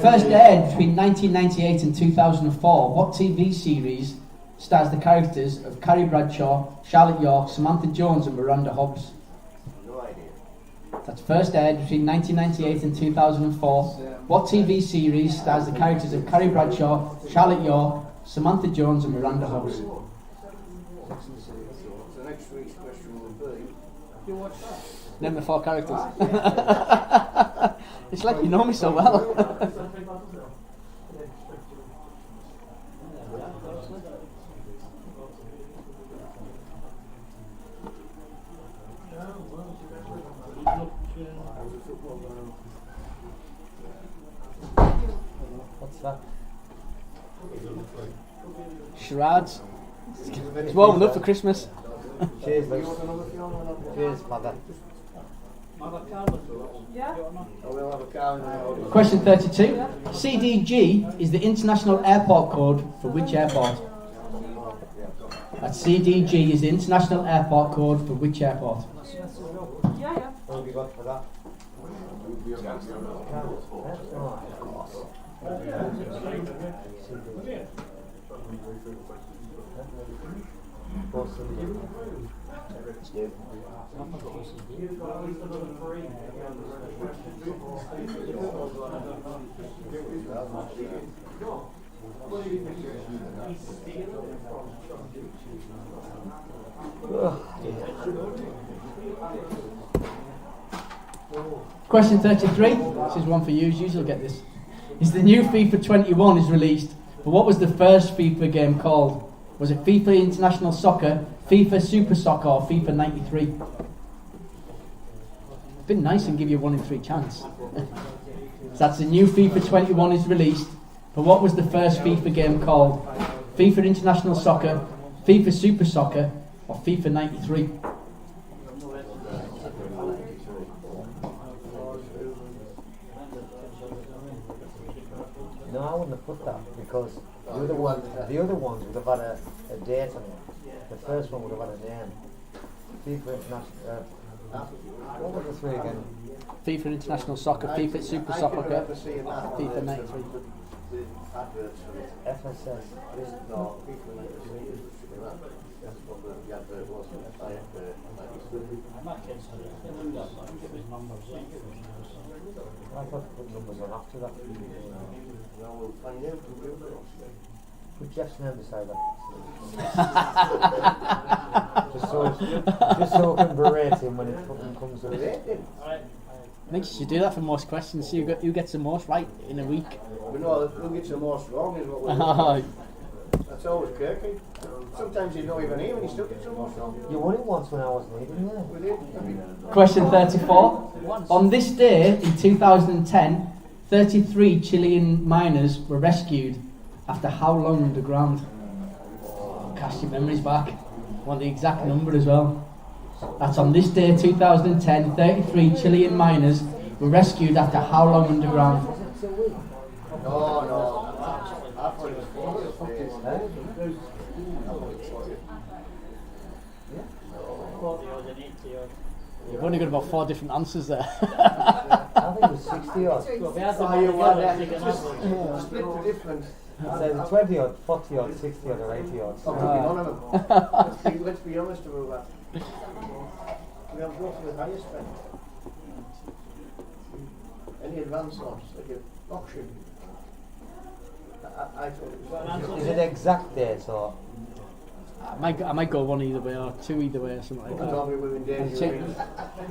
First aired between 1998 and 2004, what TV series stars the characters of Carrie Bradshaw, Charlotte York, Samantha Jones and Miranda Hobbs? No idea. That's first aired between 1998 and 2004. What TV series stars the characters of Carrie Bradshaw, Charlotte York, Samantha Jones and Miranda Hobbs? So next week's question will be, you watch that? Name the 4 characters. It's like you know me so well. What's that? Charades. It's warming up for Christmas. Cheers, Luke. Cheers, mother. Yeah? We'll have a cow in there. Question 32. CDG is the international airport code for which airport? That's CDG is the international airport code for which airport? Yeah, yeah. What have you got for that? Question 33. This is one for you. You usually get this. Is the new FIFA 21 is released, but what was the first FIFA game called? Was it FIFA International Soccer, FIFA Super Soccer, or FIFA 93? It's been nice and give you a 1 in 3 chance. So that's the new FIFA 21 is released, but what was the first FIFA game called? FIFA International Soccer, FIFA Super Soccer, or FIFA 93? wouldn't have put that because the other ones would have had a date on it. The first one would have had a name. FIFA International. What were the three again? FIFA International Soccer, FIFA Super Soccer, FIFA 93. FSS. No, FIFA 93. That's what the advert was. My kids had it. They wouldn't have, I think it was numbers 8. I thought to put numbers on after that. Well, we'll find out. Put Jeff's name beside that. just so I can berate him when it fucking comes to it. I think you should do that for most questions. See who gets the most right in a week. We know who gets the most wrong is what we're doing. That's always Kirky. Sometimes you don't even hear when you still get the most wrong. You won it once when I wasn't even there. We did. Question 34. On this day in 2010, 33 Chilean miners were rescued after how long underground? Cast your memories back. I want the exact number as well. That's on this day 2010, 33 Chilean miners were rescued after how long underground? No. I thought it was 4 days. 40 odd and 80 odd. You've only got about 4 different answers there. I think it was 60 odd. Well, we had them Oh, all you want together, that? take an average. Split the difference. It's either 20 odd, 40 odd, 60 odd or 80 odd. I'll give you none of them. Let's be honest about that. We'll go for the highest spend. Any advance ones, like an auction. I thought it was. Is it exact date or? I might go one either way or 2 either way or something like that. Probably within danger.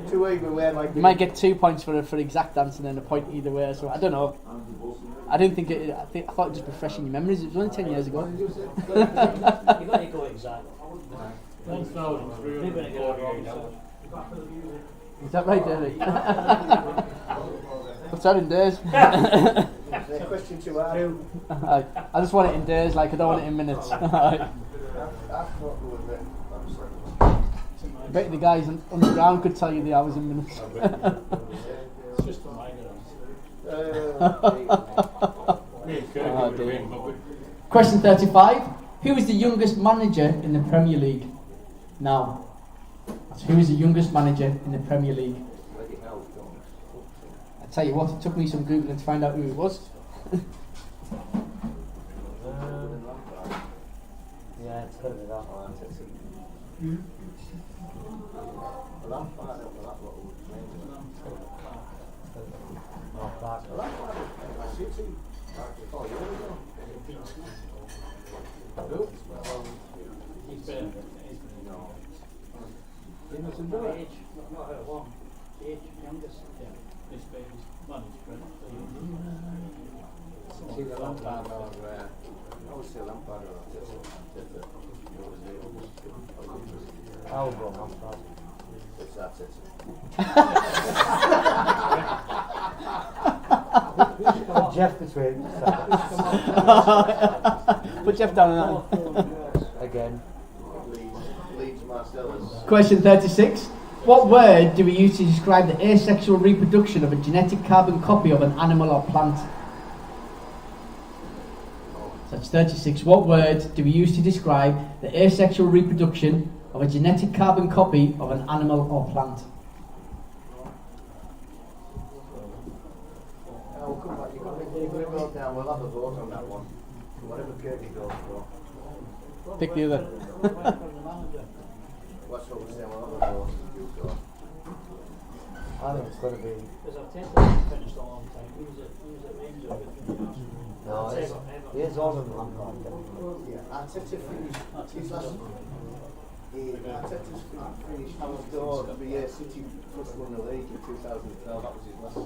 2 either way might be. You might get 2 points for exact answer and then a point either way. So I don't know. I didn't think it. I thought it'd just be fresh in your memories. It was only 10 years ago. You got to go exact. 1,300. Maybe when it goes wrong, so. Is that right, Derek? What's that in days? Question 2 out. I just want it in days, like I don't want it in minutes. I thought we were there. I bet the guys underground could tell you the hours in minutes. It's just a minor. Me and Kirk would have been, but we- Question 35. Who is the youngest manager in the Premier League now? That's who is the youngest manager in the Premier League? I tell you what, it took me some googling to find out who it was. Yeah, it's got to be that one. He's been. The age, not how long. The age, youngest. yeah, this baby's managed See the Lampard or I would say Lampard or I would go Lampard. that's it. Put Jeff between. Put Jeff down on that. Again. Leeds Marcellus. Question 36. What word do we use to describe the asexual reproduction of a genetic carbon copy of an animal or plant? So that's 36. What word do we use to describe the asexual reproduction of a genetic carbon copy of an animal or plant? We'll come back. You're going to go down. We'll have a vote on that one. Whatever Kirky goes for. Pick the other. That's what we're saying. We'll have a vote. I think it's got to be. Because I've tested finished a long time. Who's it Rangers? No, it's older than Lampard. Yeah, Arteta finished his last. Arteta's finished his door to be City first won the league in 2012. That was his last.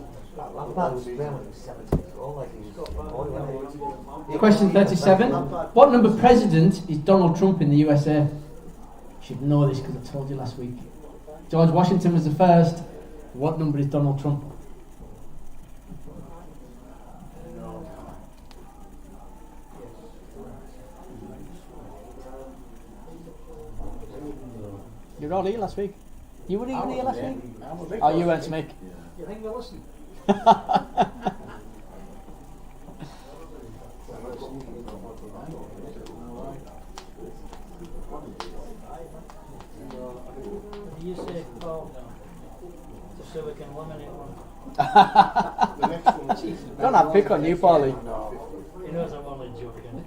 Lampard was playing when he was 70 years old, like he was born, wasn't he? Question 37. What number president is Donald Trump in the USA? You should know this because I told you last week. George Washington was the first. What number is Donald Trump? You were all here last week. You were even here last week? Yeah. Oh, you weren't to make. You think they'll listen? so we can eliminate one. The next one. Don't have pick on you, Paulie. He knows I'm only joking.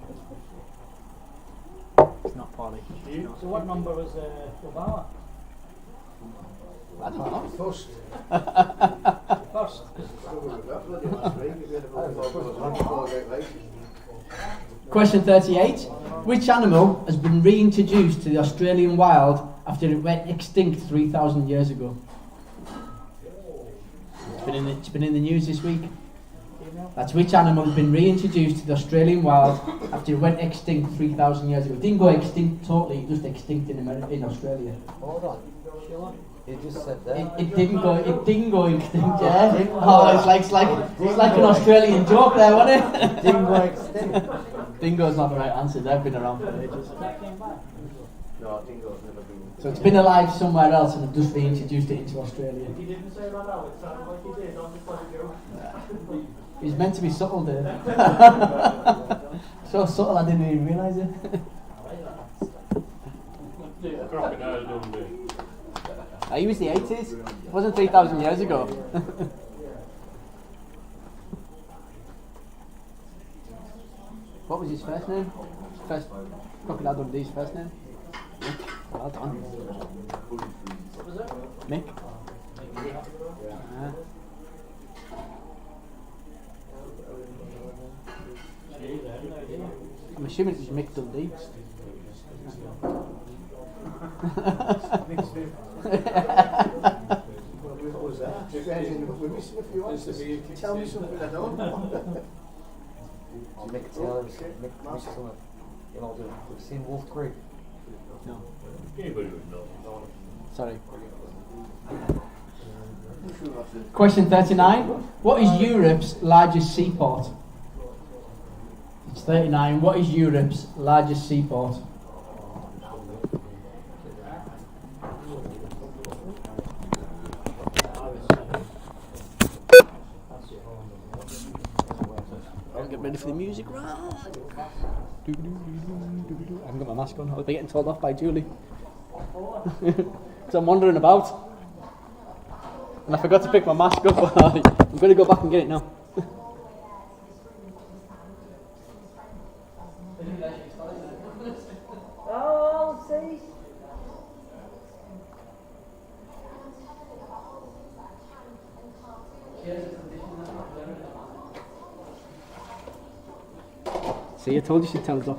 It's not Paulie. So what number was Obama? I don't know. First. First. Question 38. Which animal has been reintroduced to the Australian wild after it went extinct 3,000 years ago? It's been in the news this week. That's which animal has been reintroduced to the Australian wild after it went extinct 3,000 years ago. It didn't go extinct totally, it just extinct in Australia. Hold on. You just said that. It didn't go extinct, yeah? Oh, it's like an Australian joke there, wasn't it? Didn't go extinct. Dingo's not the right answer, they've been around for ages. No, dingo's never been. So it's been alive somewhere else and I've just reintroduced it into Australia. He didn't say that out, it sounded like he did, I'm just letting you. He's meant to be subtle, Dave. So subtle I didn't even realise it. Crocodile Dundee. He was the 80s. It wasn't 3,000 years ago. What was his first name? Crocodile Dundee's first name? Mick. Well done. What was it? Mick. Gee, I had no idea. I'm assuming it was Mick Dundee. What was that? We're missing a few answers. Tell me something I don't know. Mick Taylor, Mick Taylor. You know, we've seen Wolf Creek. No. Anybody would know. Sorry. Question 39. What is Europe's largest seaport? It's 39. What is Europe's largest seaport? I'll get ready for the music round. I haven't got my mask on. I'll be getting told off by Julie. So I'm wandering about. And I forgot to pick my mask up. I'm going to go back and get it now. Oh, see. See, I told you she'd tell us off.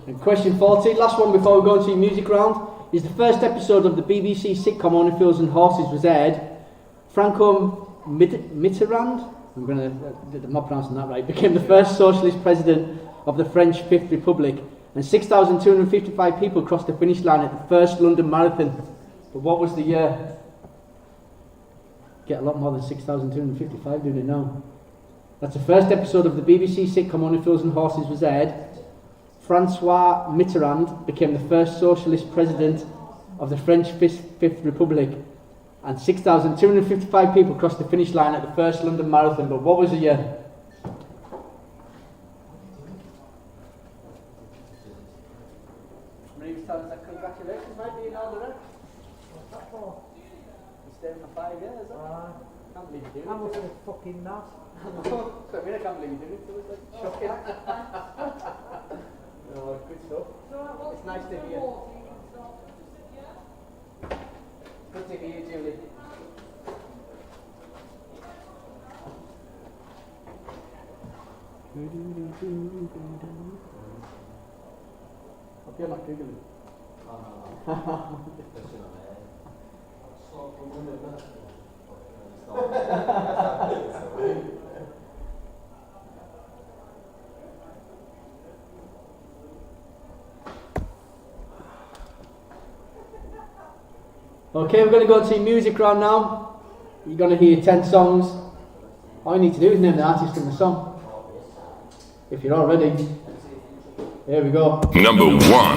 And question 40, last one before we go into your music round, is the first episode of the BBC sitcom Only Fools and Horses was aired. Franco Mitterrand, I'm not pronouncing that right, became the first socialist president of the French Fifth Republic, and 6,255 people crossed the finish line at the first London Marathon. But what was the year? Get a lot more than 6,255 doing it now. That's the first episode of the BBC sitcom Only Fools and Horses was aired. Francois Mitterrand became the first socialist president of the French Fifth Republic, and 6,255 people crossed the finish line at the first London Marathon. But what was the year? Somebody was telling us that congratulations might be in order. What's that for? You're staying for 5 years, can't believe you do it. I was a fucking nut. I can't believe you did it. It was like shocking. Oh, good stuff. It's nice to hear. Good to hear you, Julie. I feel like giggling. Okay, we're going to go to music round now. You're going to hear 10 songs. All you need to do is name the artist and the song. If you're all ready. Here we go. Number 1.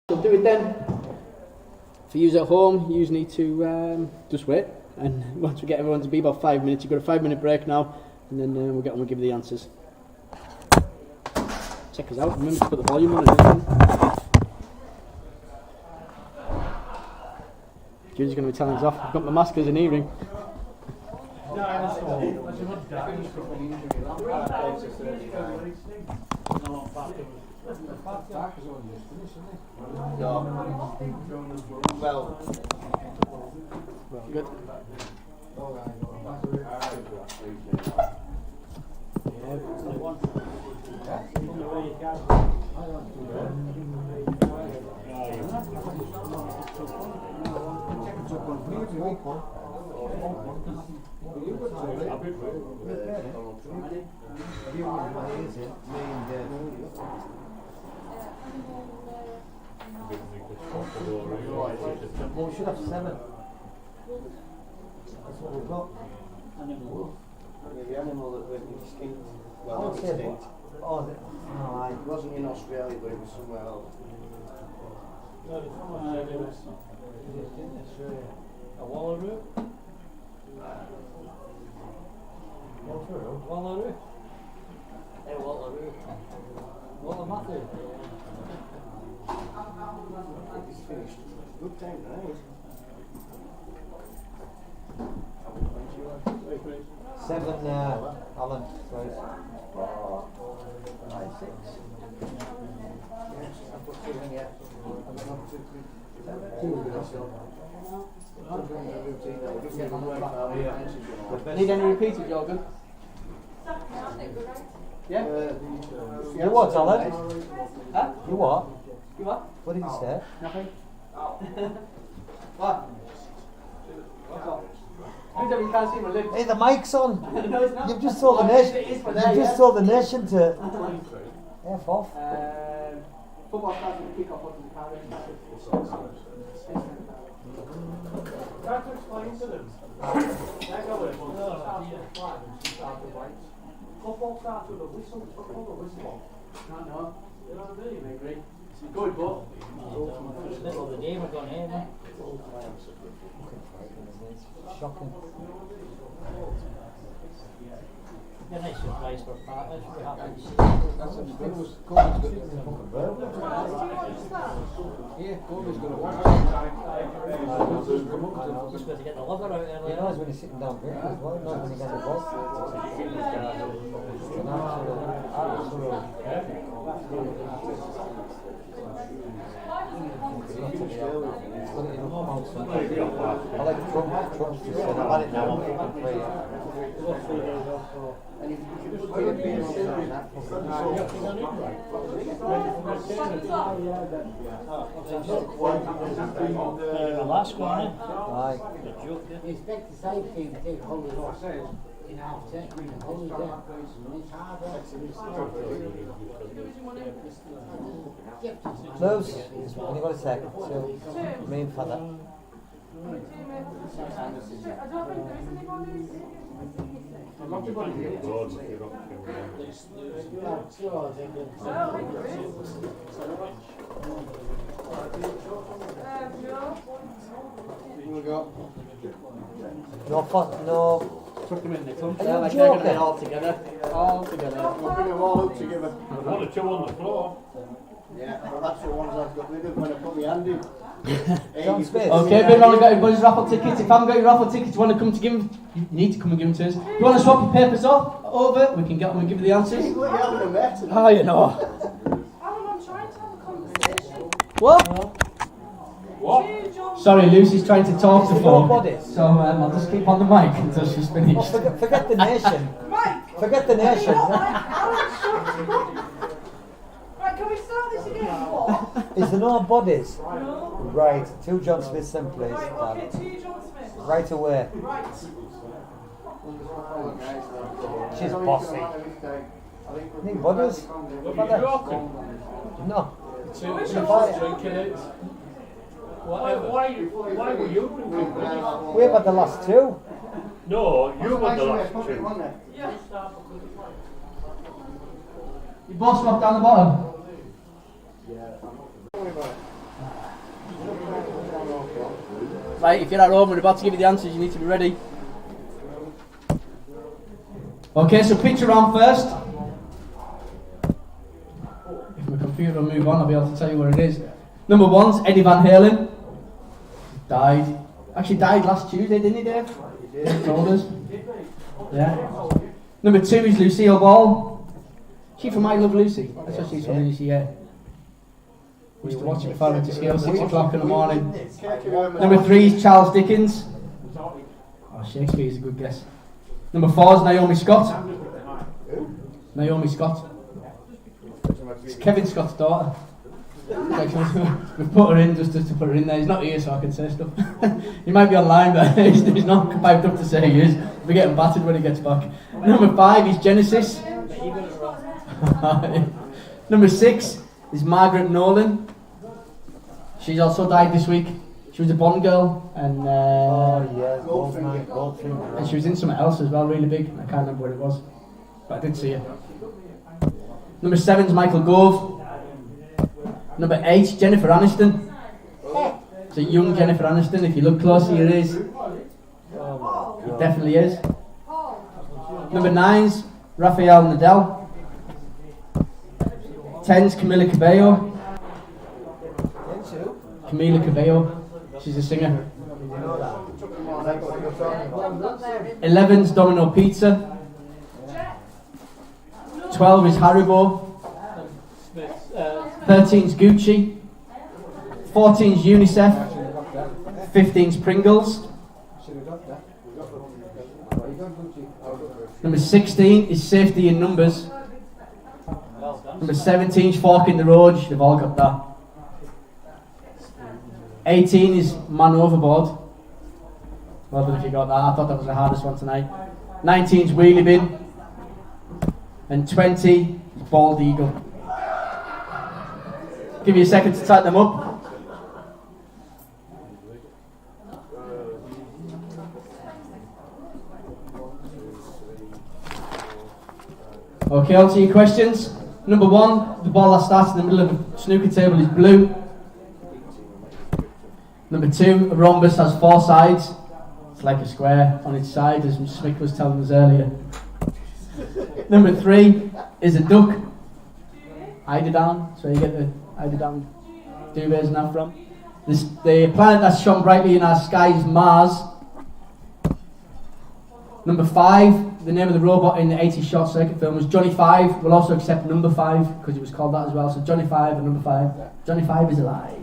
We'll do it then. For you at home, you need to just wait, and once we get everyone to be about 5 minutes, you've got a 5-minute break now, and then we'll get on and give you the answers. Check us out, remember to put the volume on and everything. Julie's going to be telling us off. I've got my mask as an earring. Well, Good. Well, we should have 7. That's what we've got. the animal that went extinct. Well, not Okay, extinct. Oh, no, It wasn't in Australia, but it was somewhere else. A wallaroo? Wallaroo? Hey, wallaroo. Wallaroo. It's finished. Good time tonight. 7, Alan, please. 6. Yes, I put 2 in yet. I'm not 2 quick. 2. Need any repeated, Jorgen? Yeah? You what, Alan? Huh? You what? You what? What did you say? Nothing. What? What's up? You can't see my lips. Hey, the mic's on. No, it's not. You've just told the Oh, nation. it is for You've there, just yeah. told the nation to F off. Football starts with the kick-off. What's the car race? Try to explain to them. They go with one. Starts with a flag and she starts with lights. Football starts with a whistle. It's called a whistle. No. You know what I mean? I agree. It's good, but Middle of the day, we're going home. Shocking. Yeah, nice surprise for partners. We're happy to see. yeah, Goldie's going to watch. Just got to get the liver out He earlier. knows when he's sitting down here as well. He knows when he gets the ball. It's an I like Trump. Trump's just said, I've had it now, I'm fucking free. And if you just put a bit of sugar in that, The last one, eh? Aye. Expect the same team to take holidays off in half term, holiday, and it's hard Close. Only got a second. So, me and father. I don't think there is any more news. No. Chuck them in the clump. Are They're you like they're going to be joking? all together. All together. we'll bring them all out together. One or two on the floor. Yeah, well that's the ones I've got rid of when I put my hand in. John Smith. Okay, everyone got everybody's raffle tickets. If I haven't got your raffle tickets, you want to come to give them, you need to come and give them to us. You want to swap your papers off over? We can get them and give you the answers. What are you having a met? Oh, you know. I'm trying to have a conversation. What? Sorry, Lucy's trying to talk to folk. Bodies. So I'll just keep on the mic until she's Oh, finished. forget the nation. Mike! Forget the nation. Right, can we start this again? What? Is there no bodies? No. Right, 2 John Smiths then, please. Right, okay, Dan. 2 John Smith. Right away. Right. She's bossy. Need bodies? Father? No. Drinking it. Why were you drinking? We've had the last two. No, you were the last two. You both swapped down the bottom. Right, if you're at home, we're about to give you the answers. You need to be ready. Okay, so picture round first. If my computer will move on, I'll be able to tell you where it is. Number one's Eddie Van Halen. Died. Actually died last Tuesday, didn't he, Dave? He told us. Yeah. Number two is Lucille Ball. She from I Love Lucy. That's what she's from, isn't she? Yeah. We used to watch it before I went to school, 6 o'clock in the morning. Number three is Charles Dickens. Oh, Shakespeare's a good guess. Number four is Naomi Scott. Naomi Scott. It's Kevin Scott's daughter. We put her in just to put her in there. He's not here, so I can say stuff. He might be online, but he's not piped up to say he is. We're getting battered when he gets back. Number five is Genesis. Number six is Margaret Nolan. She's also died this week. She was a Bond girl, and and she was in something else as well, really big. I can't remember what it was, but I did see her. Number seven is Michael Gove. Number eight, Jennifer Aniston. It's a young Jennifer Aniston. If you look closely, it is. It definitely is. Number nine's Rafael Nadal. 10's Camila Cabello. Camila Cabello. She's a singer. 11's Domino Pizza. 12 is Haribo. 13's Gucci. 14's UNICEF. 15's Pringles. Number 16 is Safety in Numbers. Number 17's Fork in the Road. You should have all got that. 18 is Man Overboard. Well done if you got that. I thought that was the hardest one tonight. 19's Wheelie Bin. And 20 is Bald Eagle. Give you a second to type them up. Okay, on to your questions. Number one, the ball that starts in the middle of a snooker table is blue. Number two, a rhombus has 4 sides. It's like a square on its side, as Smith was telling us earlier. Number three is a duck. Eiderdown, so you get the Eiderdown duvets and that from. The planet that's shone brightly in our sky is Mars. Number 5, the name of the robot in the 80s short circuit film was Johnny 5. We'll also accept number 5 because it was called that as well. So Johnny 5 and number 5. Johnny 5 is alive.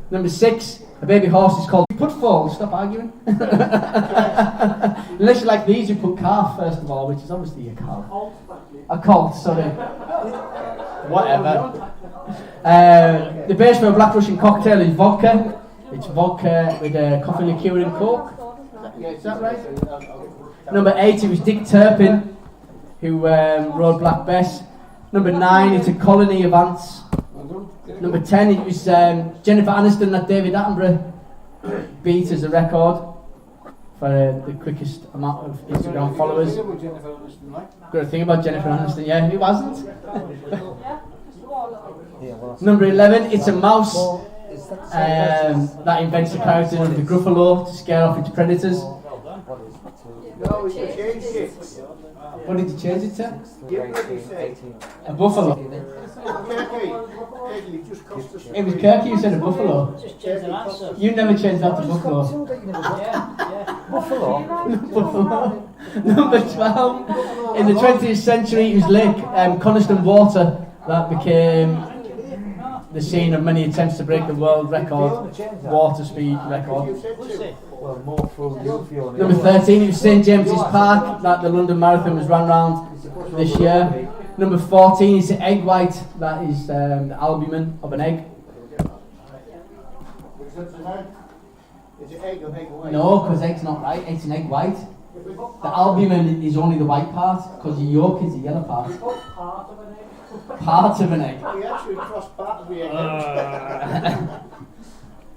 Number 6, a baby horse is called Putfall. Stop arguing. Unless you like these, you put calf first of all, which is obviously a calf. A colt, sorry. Whatever. The base for a Black Russian cocktail is vodka. It's vodka with a coffee liqueur and coke. Is that right? Number 8, it was Dick Turpin, who rode Black Bess. Number 9, it's a colony of ants. Number 10, it was Jennifer Aniston that David Attenborough beat as a record for the quickest amount of Instagram followers. Got a thing about Jennifer Aniston, yeah, who hasn't? Number 11, it's a mouse that invents the character of the Gruffalo to scare off its predators. No, we changed it. What did you change it to? Give what he said. A buffalo. It was Kirky who said a buffalo. Just change the answer. You never changed that to buffalo. Buffalo. Number 12. In the 20th century, it was Lake Coniston Water that became the scene of many attempts to break the world record, water speed record. Number 13, it was St James's Park that the London Marathon was run round this year. Number 14 is the egg white, that is the albumin of an egg. Is it egg or egg white? No, because egg's not right, it's an egg white. The albumin is only the white part, because the yolk is the yellow part. Part of an egg. We actually crossed part of the egg.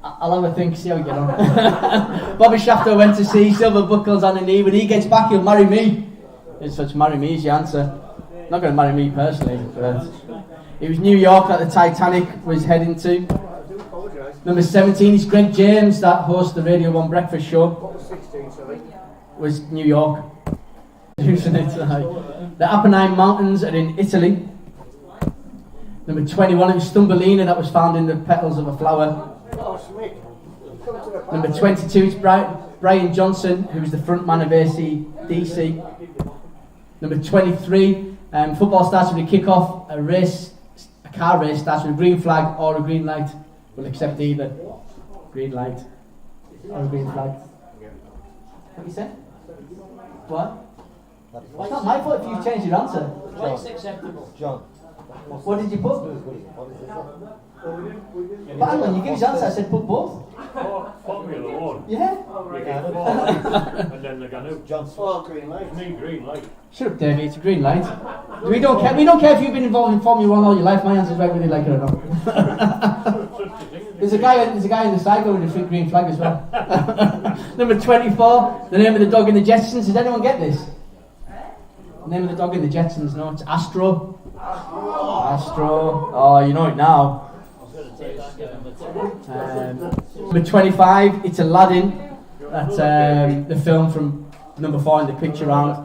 I'll have a think, see how we get on. Bobby Shafter went to sea, silver buckles on the knee. When he gets back, he'll marry me. It's such marry me is the answer. Not going to marry me personally, but it was New York that the Titanic was heading to. Number 17 is Greg James, that hosts the Radio 1 breakfast show. Was New York. The Apennine Mountains are in Italy. Number 21, it was Thumbelina that was found in the petals of a flower. Number 22 is Brian Johnson, who was the front man of AC/DC. Number 23, football starts with a kick-off, a car race starts with a green flag or a green light. We'll accept either. Green light or a green flag. What you said? What? It's not my fault if you've changed your answer. What's acceptable? John. What did you put? But hang on, you give his answer, I said put both. Formula 1. Yeah? And then they're going to Green light. me green light. Shut up, Davey, it's a green light. We don't care if you've been involved in Formula 1 all your life, my answer's right whether you like it or not. There's a guy in the cycle with a green flag as well. Number 24, the name of the dog in the Jetsons. Does anyone get this? The name of the dog in the Jetsons, no, it's Astro. Astro. Oh, you know it now. Number 25, it's Aladdin. That's the film from number 4 in the picture round.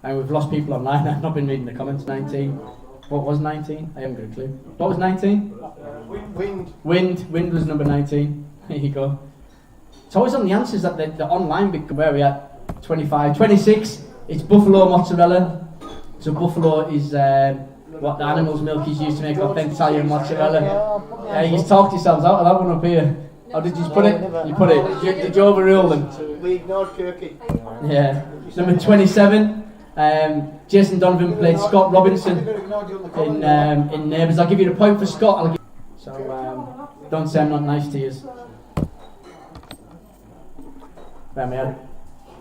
And we've lost people online. I've not been reading the comments. 19. What was 19? I haven't got a clue. What was 19? Wind was number 19. There you go. It's always on the answers that the online bit. Where are we at? 25. 26. It's buffalo mozzarella. So buffalo is what the animal's milk is used to make authentic Italian mozzarella. You talked yourselves out of that one up here. How did you put it? You put it. Did you overrule them? We ignored Kirky. Yeah. Number 27. Jason Donovan played Scott Robinson in Neighbours. I'll give you the point for Scott. So don't say I'm not nice to you.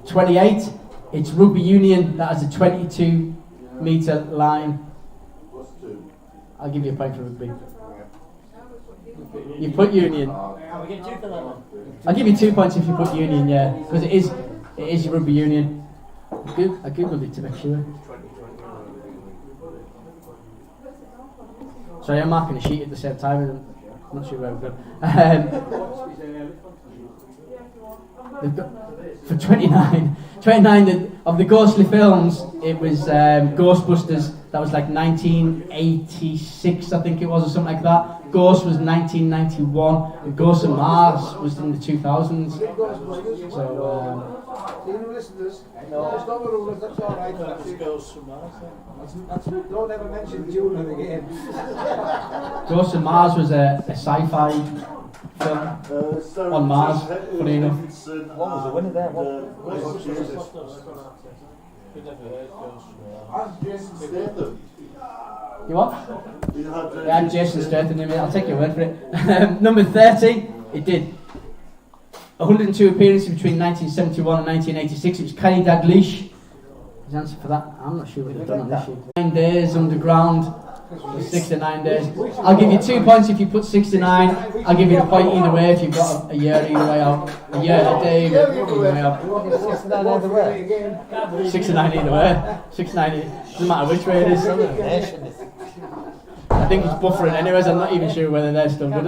28. It's rugby union that has a 22-metre line. I'll give you a point for rugby. You put union. Can we get 2 for that one? I'll give you 2 points if you put union, yeah, because it is rugby union. I googled it to make sure. Sorry, I'm marking a sheet at the same time. I'm not sure where we've gone. They've got, for 29 of the ghostly films, it was Ghostbusters. That was like 1986, I think it was, or something like that. Ghost was 1991, and Ghost of Mars was in the 2000s. So, listeners, it's not a rule, that's alright. Don't ever mention Dune again. Ghost of Mars was a sci-fi film on Mars, funny enough. What was the winner there? You what? Yeah, I'm Jason Statham in it. I'll take your word for it. Number 30, it did 102 appearances between 1971 and 1986. It was Kenny Dalglish. His answer for that, I'm not sure what they've done on this sheet. 9 days underground. 69 days. I'll give you 2 points if you put 69. I'll give you a point either way if you've got a year either way out. A year, a day, either way out. 69 either way. 69 either way. 69, doesn't matter which way it is. I think it's buffering anyways, I'm not even sure whether they're still good.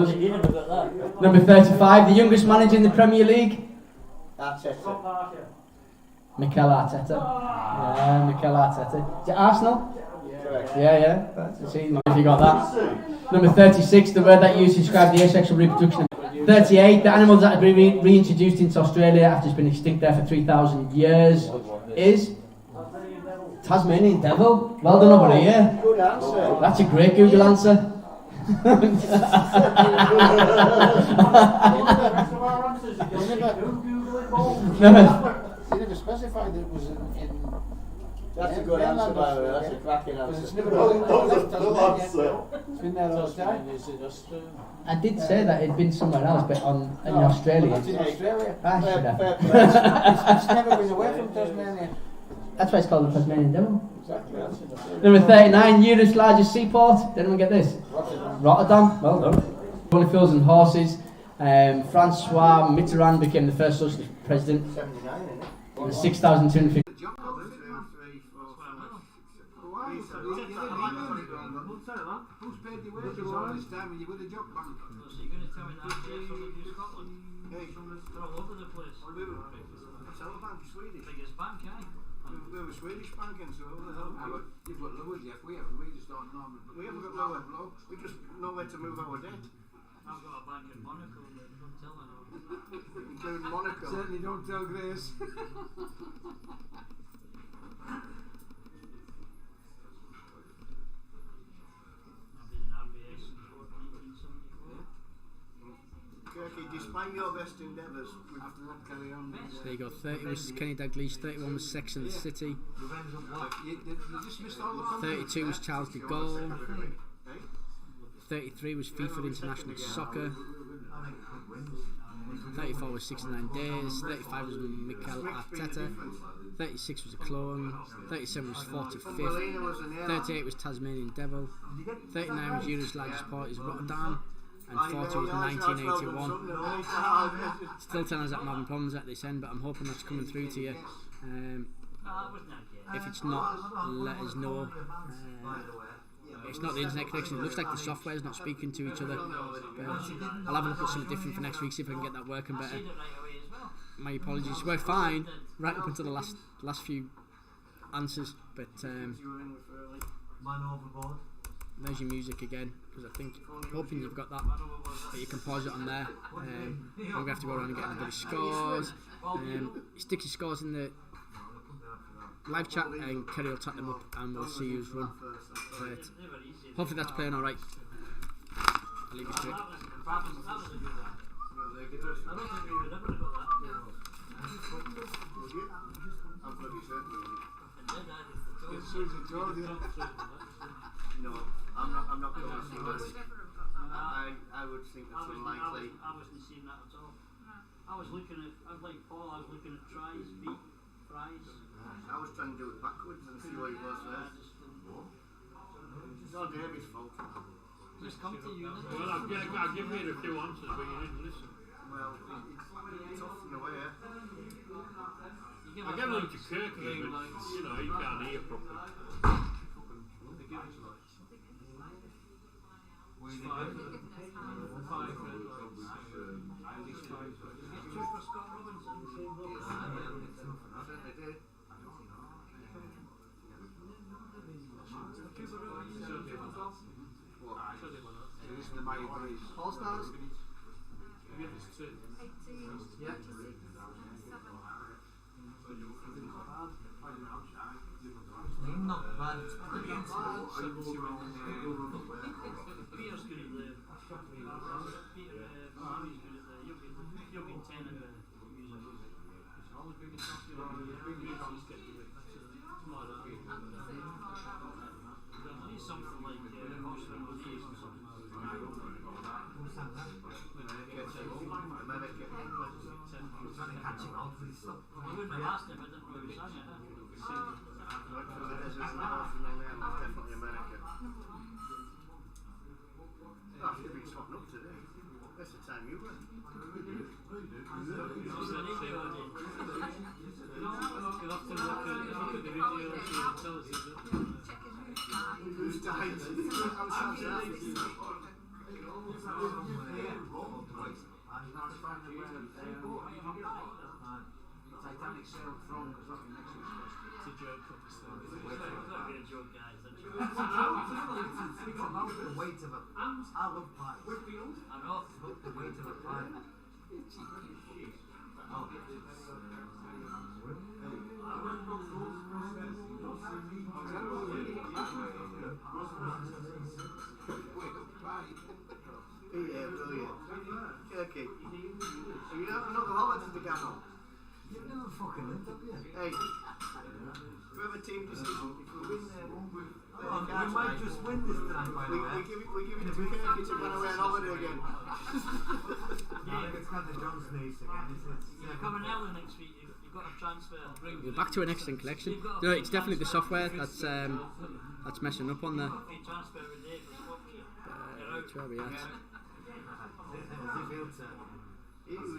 Number 35, the youngest manager in the Premier League. Arteta. Mikel Arteta. Yeah, Mikel Arteta. Is it Arsenal? Yeah. See, if you got that. Number 36, the word that you used to describe the asexual reproduction. 38, the animals that have been reintroduced into Australia after it's been extinct there for 3,000 years is Tasmanian devil. Well done over here. Good answer. That's a great Google answer. You never specified that it was in That's a good answer, by the way. That's a cracking because answer. it's never been there all the time. I did say that it'd been somewhere else, but in Australia. It's in Australia. I should have. It's never been away from Tasmania. That's why it's called the Tasmanian Devil. Exactly, that's in the same. Number 39, Europe's largest seaport. Did anyone get this? Rotterdam. Well done. Bonifields and horses. Francois Mitterrand became the first socialist president. 79, isn't it? With 6,250. Who's paid the wages all this time when you got a job bank? So you're going to tell me that they're from Scotland? Hey, They're all over the place. What's our bank? Swedish. Biggest bank, eh? We have a Swedish bank and so who the hell? You've got lower, Jeff. We haven't. We just don't know. We haven't got nowhere. We just know where to move our debt. I've got a bank in Monaco, but don't tell anyone. Including Monaco. Certainly don't tell Grace. I've been in RBS since 1974. Kirky, despite your best endeavours, After that, carry on. There you go. 30 was Kenny Dalglish. 31 was Sex and the City. You just missed all the fun. 32 was Charles de Gaulle. eh? 33 was FIFA International Soccer. 34 was 69 Days. 35 was Mikel Arteta. 36 was a clone. 37 was 45th. 38 was Tasmanian Devil. 39 was Europe's largest port is Rotterdam. And 40 was 1981. Still telling us that I'm having problems at this end, but I'm hoping that's coming through to you. If it's not, let us know. It's not the internet connection. It looks like the software is not speaking to each other. But I'll have a look at something different for next week, see if I can get that working better. My apologies. We're fine right up until the last few answers, but there's your music again, because I think, hoping you've got that, but you can pause it on there. I'm going to have to go around and get everybody's scores. Stick your scores in the live chat and Kerry will tap them up and we'll see who's run. But hopefully that's playing alright. I'll leave you to it. I don't think we would ever have got that. I'm bloody certain we will. It's Susan Jordan. No, I'm not going to see that. I would think that's unlikely. I wasn't seeing that at all. I was looking at, like Paul, I was looking at tries, beat, fries. I was trying to do it backwards and see what it was first. It's not David's fault. Just come to you. Well, I've given you a few answers, but you didn't listen. Well, it's tough in a way. I get on to Kirk, but you know, he can't hear properly. All stars? Not bad. Peter's good at the Peter Mohamed's good at the you'll be 10 in the music. He's something like Oxford Release or something. You wouldn't have asked him, I didn't know he sang it. Definitely America. Oh, you've been spotting up today. That's the time you were. Who's died? Titanic sailed from, because that's the next week's question. It's a joke, obviously. It's not be a joke, guys. It's a joke. The weight of a I love pies. Whitfield? I know. The weight of a pie. Yeah, brilliant. Okay. You don't know the holidays to go on. You've never fucking lived, have you? Hey, we have a team decision. If we win there, We might just win this time, by the way. we give it to Kirky to run away on holiday again. I think it's got the John Snace again. You're coming early next week. You We're back to an excellent collection. No, it's definitely the software that's messing up on there. Where are we at?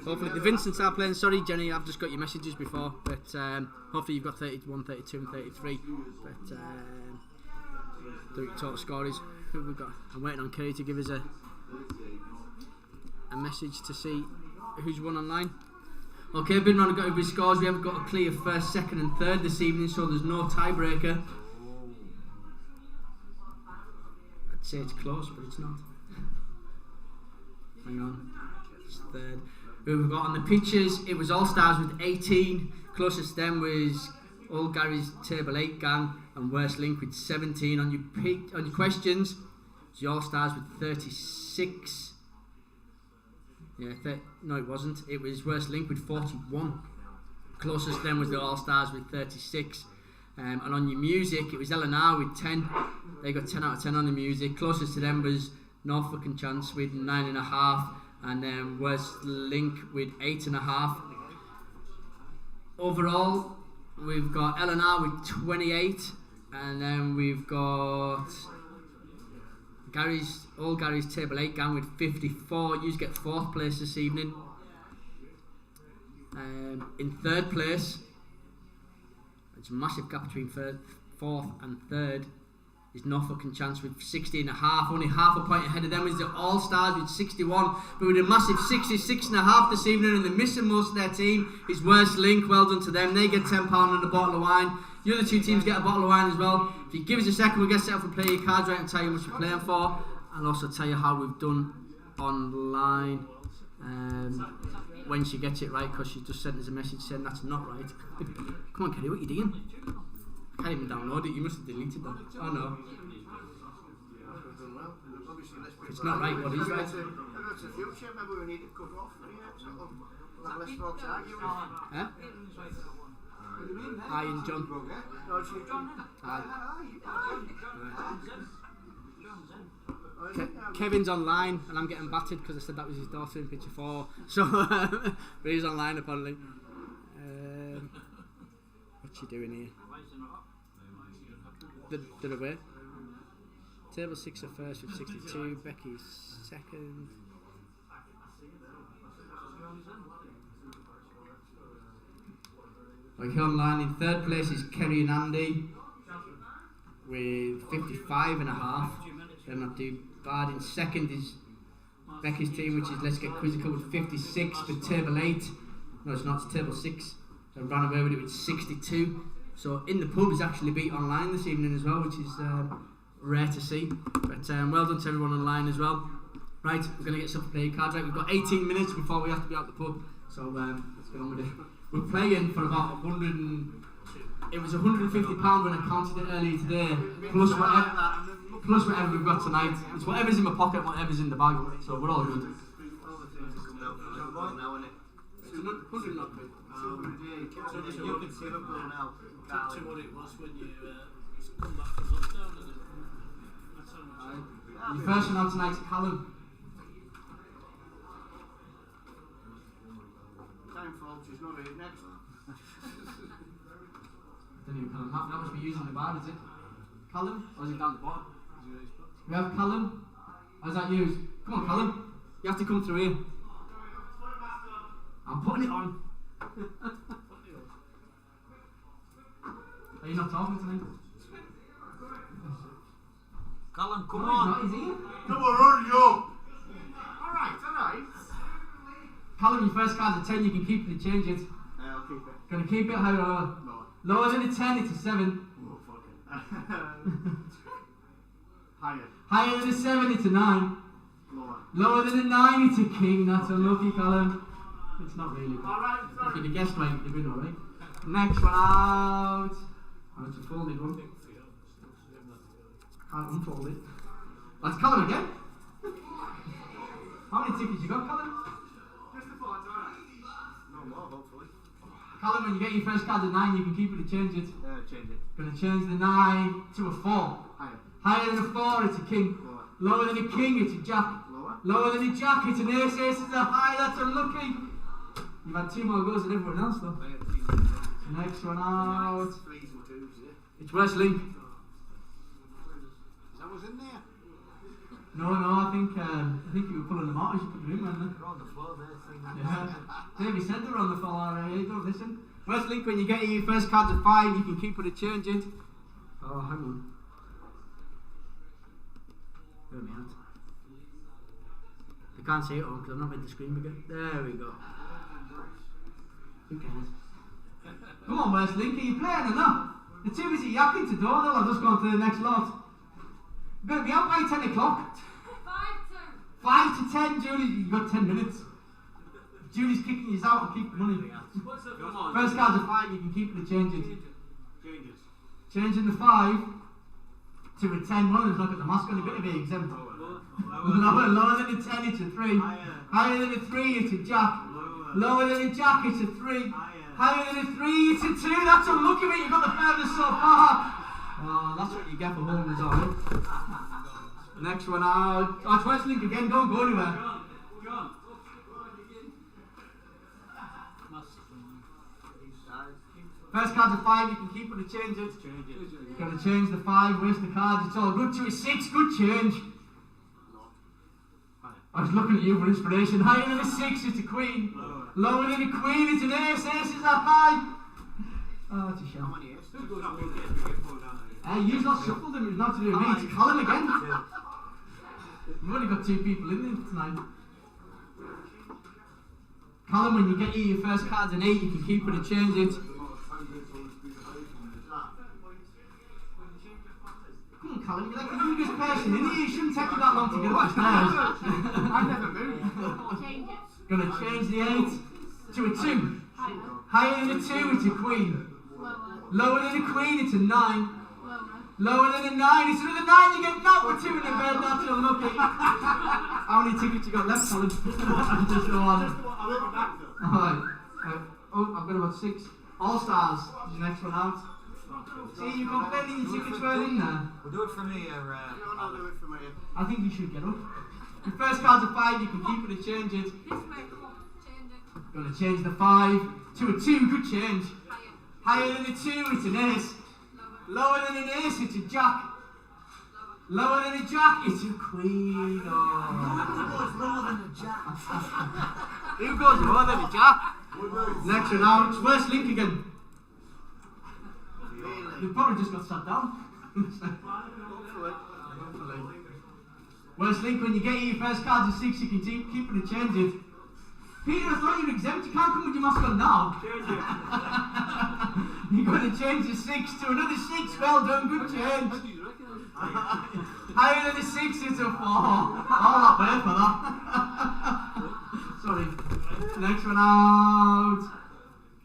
Hopefully the Vincents are playing. Sorry Jenny, I've just got your messages before, but hopefully you've got 31, 32 and 33. But the total score is who we've got. I'm waiting on Kerry to give us a message to see who's won online. Okay, been round and got every scores. We haven't got a clear first, second and third this evening, so there's no tiebreaker. I'd say it's close, but it's not. Hang on, it's third. Who we've got on the pitches, it was All Stars with 18. Closest to them was Old Gary's Table 8 gang and Worst Link with 17. On your questions, it's the All Stars with 36. Yeah, no it wasn't. It was Worst Link with 41. Closest to them was the All Stars with 36. And on your music, it was L&R with 10. They got 10 out of 10 on the music. Closest to them was No Fucking Chance with 9.5. And then Worst Link with 8.5. Overall, we've got L&R with 28. And then we've got Old Gary's Table 8 gang with 54. You get 4th place this evening. In 3rd place, it's a massive gap between 4th and 3rd. There's No Fucking Chance with 60.5. Only half a point ahead of them is the All Stars with 61. But with a massive 66.5 this evening, and they're missing most of their team is Worst Link. Well done to them. They get £10 and a bottle of wine. The other two teams get a bottle of wine as well. If you give us a second, we'll get set up and play your cards right and tell you how much you're playing for. And also tell you how we've done online. When she gets it right, because she just sent us a message saying that's not right. Come on, Kelly, what are you doing? I can't even download it. You must have deleted that. Oh no. If it's not right, what is right? That's the future. Maybe we need to cut off. We'll have less folks arguing. Huh? Hi, and John. Kevin's online, and I'm getting battered because I said that was his daughter in picture 4. So, but he's online apparently. What's she doing here? They're away. Table 6 are first with 62. Becky's second. Like online in 3rd place is Kerry and Andy with 55.5. They're not too bad. In 2nd is Becky's team, which is Let's Get Quizzical with 56. But table 8, no it's not, it's table 6. They ran away with it with 62. So in the pub is actually beat online this evening as well, which is rare to see. But well done to everyone online as well. Right, we're going to get some play cards right. We've got 18 minutes before we have to be out the pub. So let's get on with it. We're playing for about it was £150 when I counted it earlier today, plus whatever we've got tonight. It's whatever's in my pocket, whatever's in the bag, so we're all good. To what it was when you come back from lockdown, isn't it? That's how much. Your first one out tonight is Callum. Time folks, he's not here next. Callum. That must be using the bar, is it? Callum? Or is it down the bottom? We have Callum. How's that used? Come on, Callum. You have to come through here. I'm putting it on. Are you not talking to me? Callum, come No, on. he's not, is he? Come on, hurry up. Alright. Callum, your first card's a 10, you can keep it and change it. I'll keep it. Gonna keep it higher or lower? Lower. Lower than a 10, it's a 7. Oh, fuck it. Higher. Higher than a 7, it's a 9. Lower. Lower than a 9, it's a king. That's unlucky, Callum. It's not really. Alright, If you'd have guessed right, you'd have been alright. Next one out. Oh, it's a folded one. Can't unfold it. That's Callum again. How many tickets you got, Callum? Just the 4, alright. No more, hopefully. Callum, when you get your first card at 9, you can keep it or change it. Change it. Gonna change the 9 to a 4. Higher. Higher than a 4, it's a king. Lower. Lower than a king, it's a jack. Lower. Lower than a jack, it's an ace. Ace is a high, that's unlucky. You've had 2 more goes than everyone else though. Next one out. It's West Link. That was in there. No, I think you were pulling them out as you put them in, weren't you? They're on the floor there. Yeah. Davey said they were on the floor. Don't listen. West Link, when you get your first cards of 5, you can keep it or change it. Oh, hang on. Where am I at? I can't see it all because I've not made the screen bigger. There we go. Who cares? Come on, West Link, are you playing or not? The two is yakking to door, they'll have just gone to the next lot. You're going to be out by 10 o'clock. 5 to 10, Julie, you've got 10 minutes. If Julie's kicking you out, I'll keep the money. First cards of 5, you can keep it or change it. Changing the 5 to a 10. One of them's not got the mask on, you're going to be exempt. Lower than a 10, it's a 3. Higher than a 3, it's a jack. Lower than a jack, it's a 3. Higher than a 3, it's a 2. That's unlucky, mate. You've got the furthest so far. Oh, that's what you get for holding us all. Next one out. Oh, it's West Link again. Don't go anywhere. First card of 5, you can keep it or change it. You're going to change the 5, waste the cards. It's all good to a 6. Good change. I was looking at you for inspiration. Higher than a 6, it's a queen. Lower than a queen, it's an ace. Ace is that high. Oh, it's a shame. You've not shuffled them, it's not to do with me. It's Colin again. We've only got 2 people in there tonight. Colin, when you get your first cards an 8, you can keep it or change it. Come on, Colin, you're like the youngest person in here. You shouldn't take you that long to get upstairs. I never moved. Gonna change the 8 to a 2. Higher than a 2, it's a queen. Lower than a queen, it's a 9. Lower than a 9, it's another 9. You get knocked with 2 in the bed. That's unlucky. How many tickets you got left, Colin? Just the one. Alright. I've got about 6. All Stars is the next one out. See, you're complaining your tickets weren't in there. We'll do it from here. I'll do it from here. I think you should get up. Your first card's a 5, you can keep it or change it. Gonna change the 5 to a 2, good change. Higher than a 2, it's an ace. Lower than an ace, it's a jack. Lower than a jack, it's a queen. Oh. Who goes lower than a jack? Next one out, it's West Link again. You probably just got sat down. West Link, when you get your first cards of 6, you can keep it and change it. Peter, I thought you were exempt. You can't come with your mask on now. Change it. You're going to change the 6 to another 6. Well done, good change. Higher than a 6, it's a 4. All that way for that. Sorry. Next one out.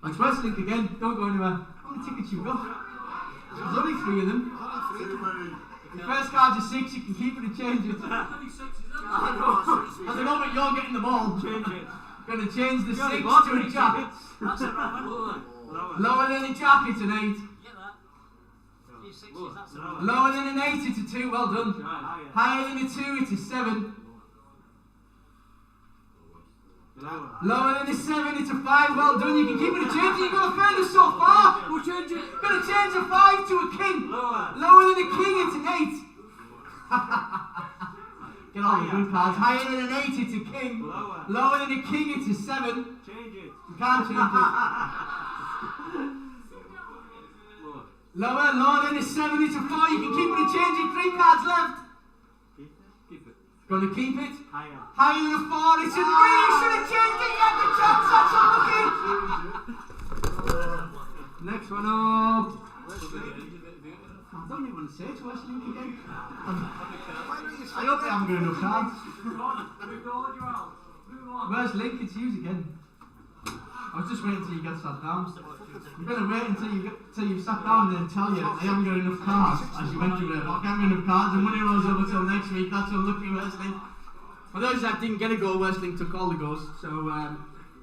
It's West Link again. Don't go anywhere. How many tickets you got? There's only 3 of them. The first card's a 6, you can keep it and change it. At the moment you're getting the ball. Change it. Gonna change the 6 to a jack. That's it, right? Lower than a jack, it's an 8. Get that. Lower than an 8, it's a 2, well done. Higher than a 2, it's a 7. Lower than a 7, it's a 5, well done. You can keep it a change, you've got a further so far. We'll change it. Gonna change a 5 to a king. Lower than a king, it's an 8. Get all the good cards. Higher than an 8, it's a king. Lower than a king, it's a 7. Change it. You can't change it. Lower than a 7, it's a 4. You can keep it and change it. 3 cards left. Keep it. Gonna keep it. Higher. Higher than a 4, it's a 3. You should have changed it. You had the chance. That's unlucky. Next one up. I don't even want to say it's West Link again. I hope they haven't got enough cards. Where's Link? It's you again. I was just waiting until you get sat down. You're going to wait until you've sat down and then tell you they haven't got enough cards as you went through it. I can't get enough cards and money rolls over till next week. That's unlucky, West Link. For those that didn't get a goal, West Link took all the goals. So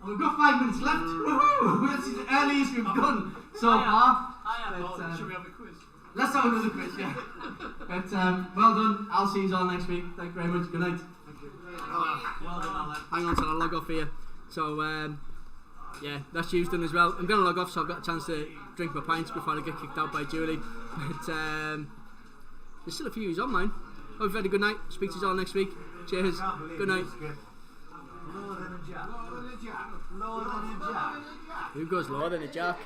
we've got 5 minutes left. Woohoo! That's the earliest we've done so far. Should we have a quiz? Let's have another quiz, yeah. But well done. I'll see you all next week. Thank you very much. Good night. Well done, Alan. Hang on till I log off here. So yeah, that's Hugh's done as well. I'm going to log off, so I've got a chance to drink my pints before I get kicked out by Julie. But there's still a few who's on mine. Hope you've had a good night. Speak to you all next week. Cheers. Good night. Who goes lower than a jack?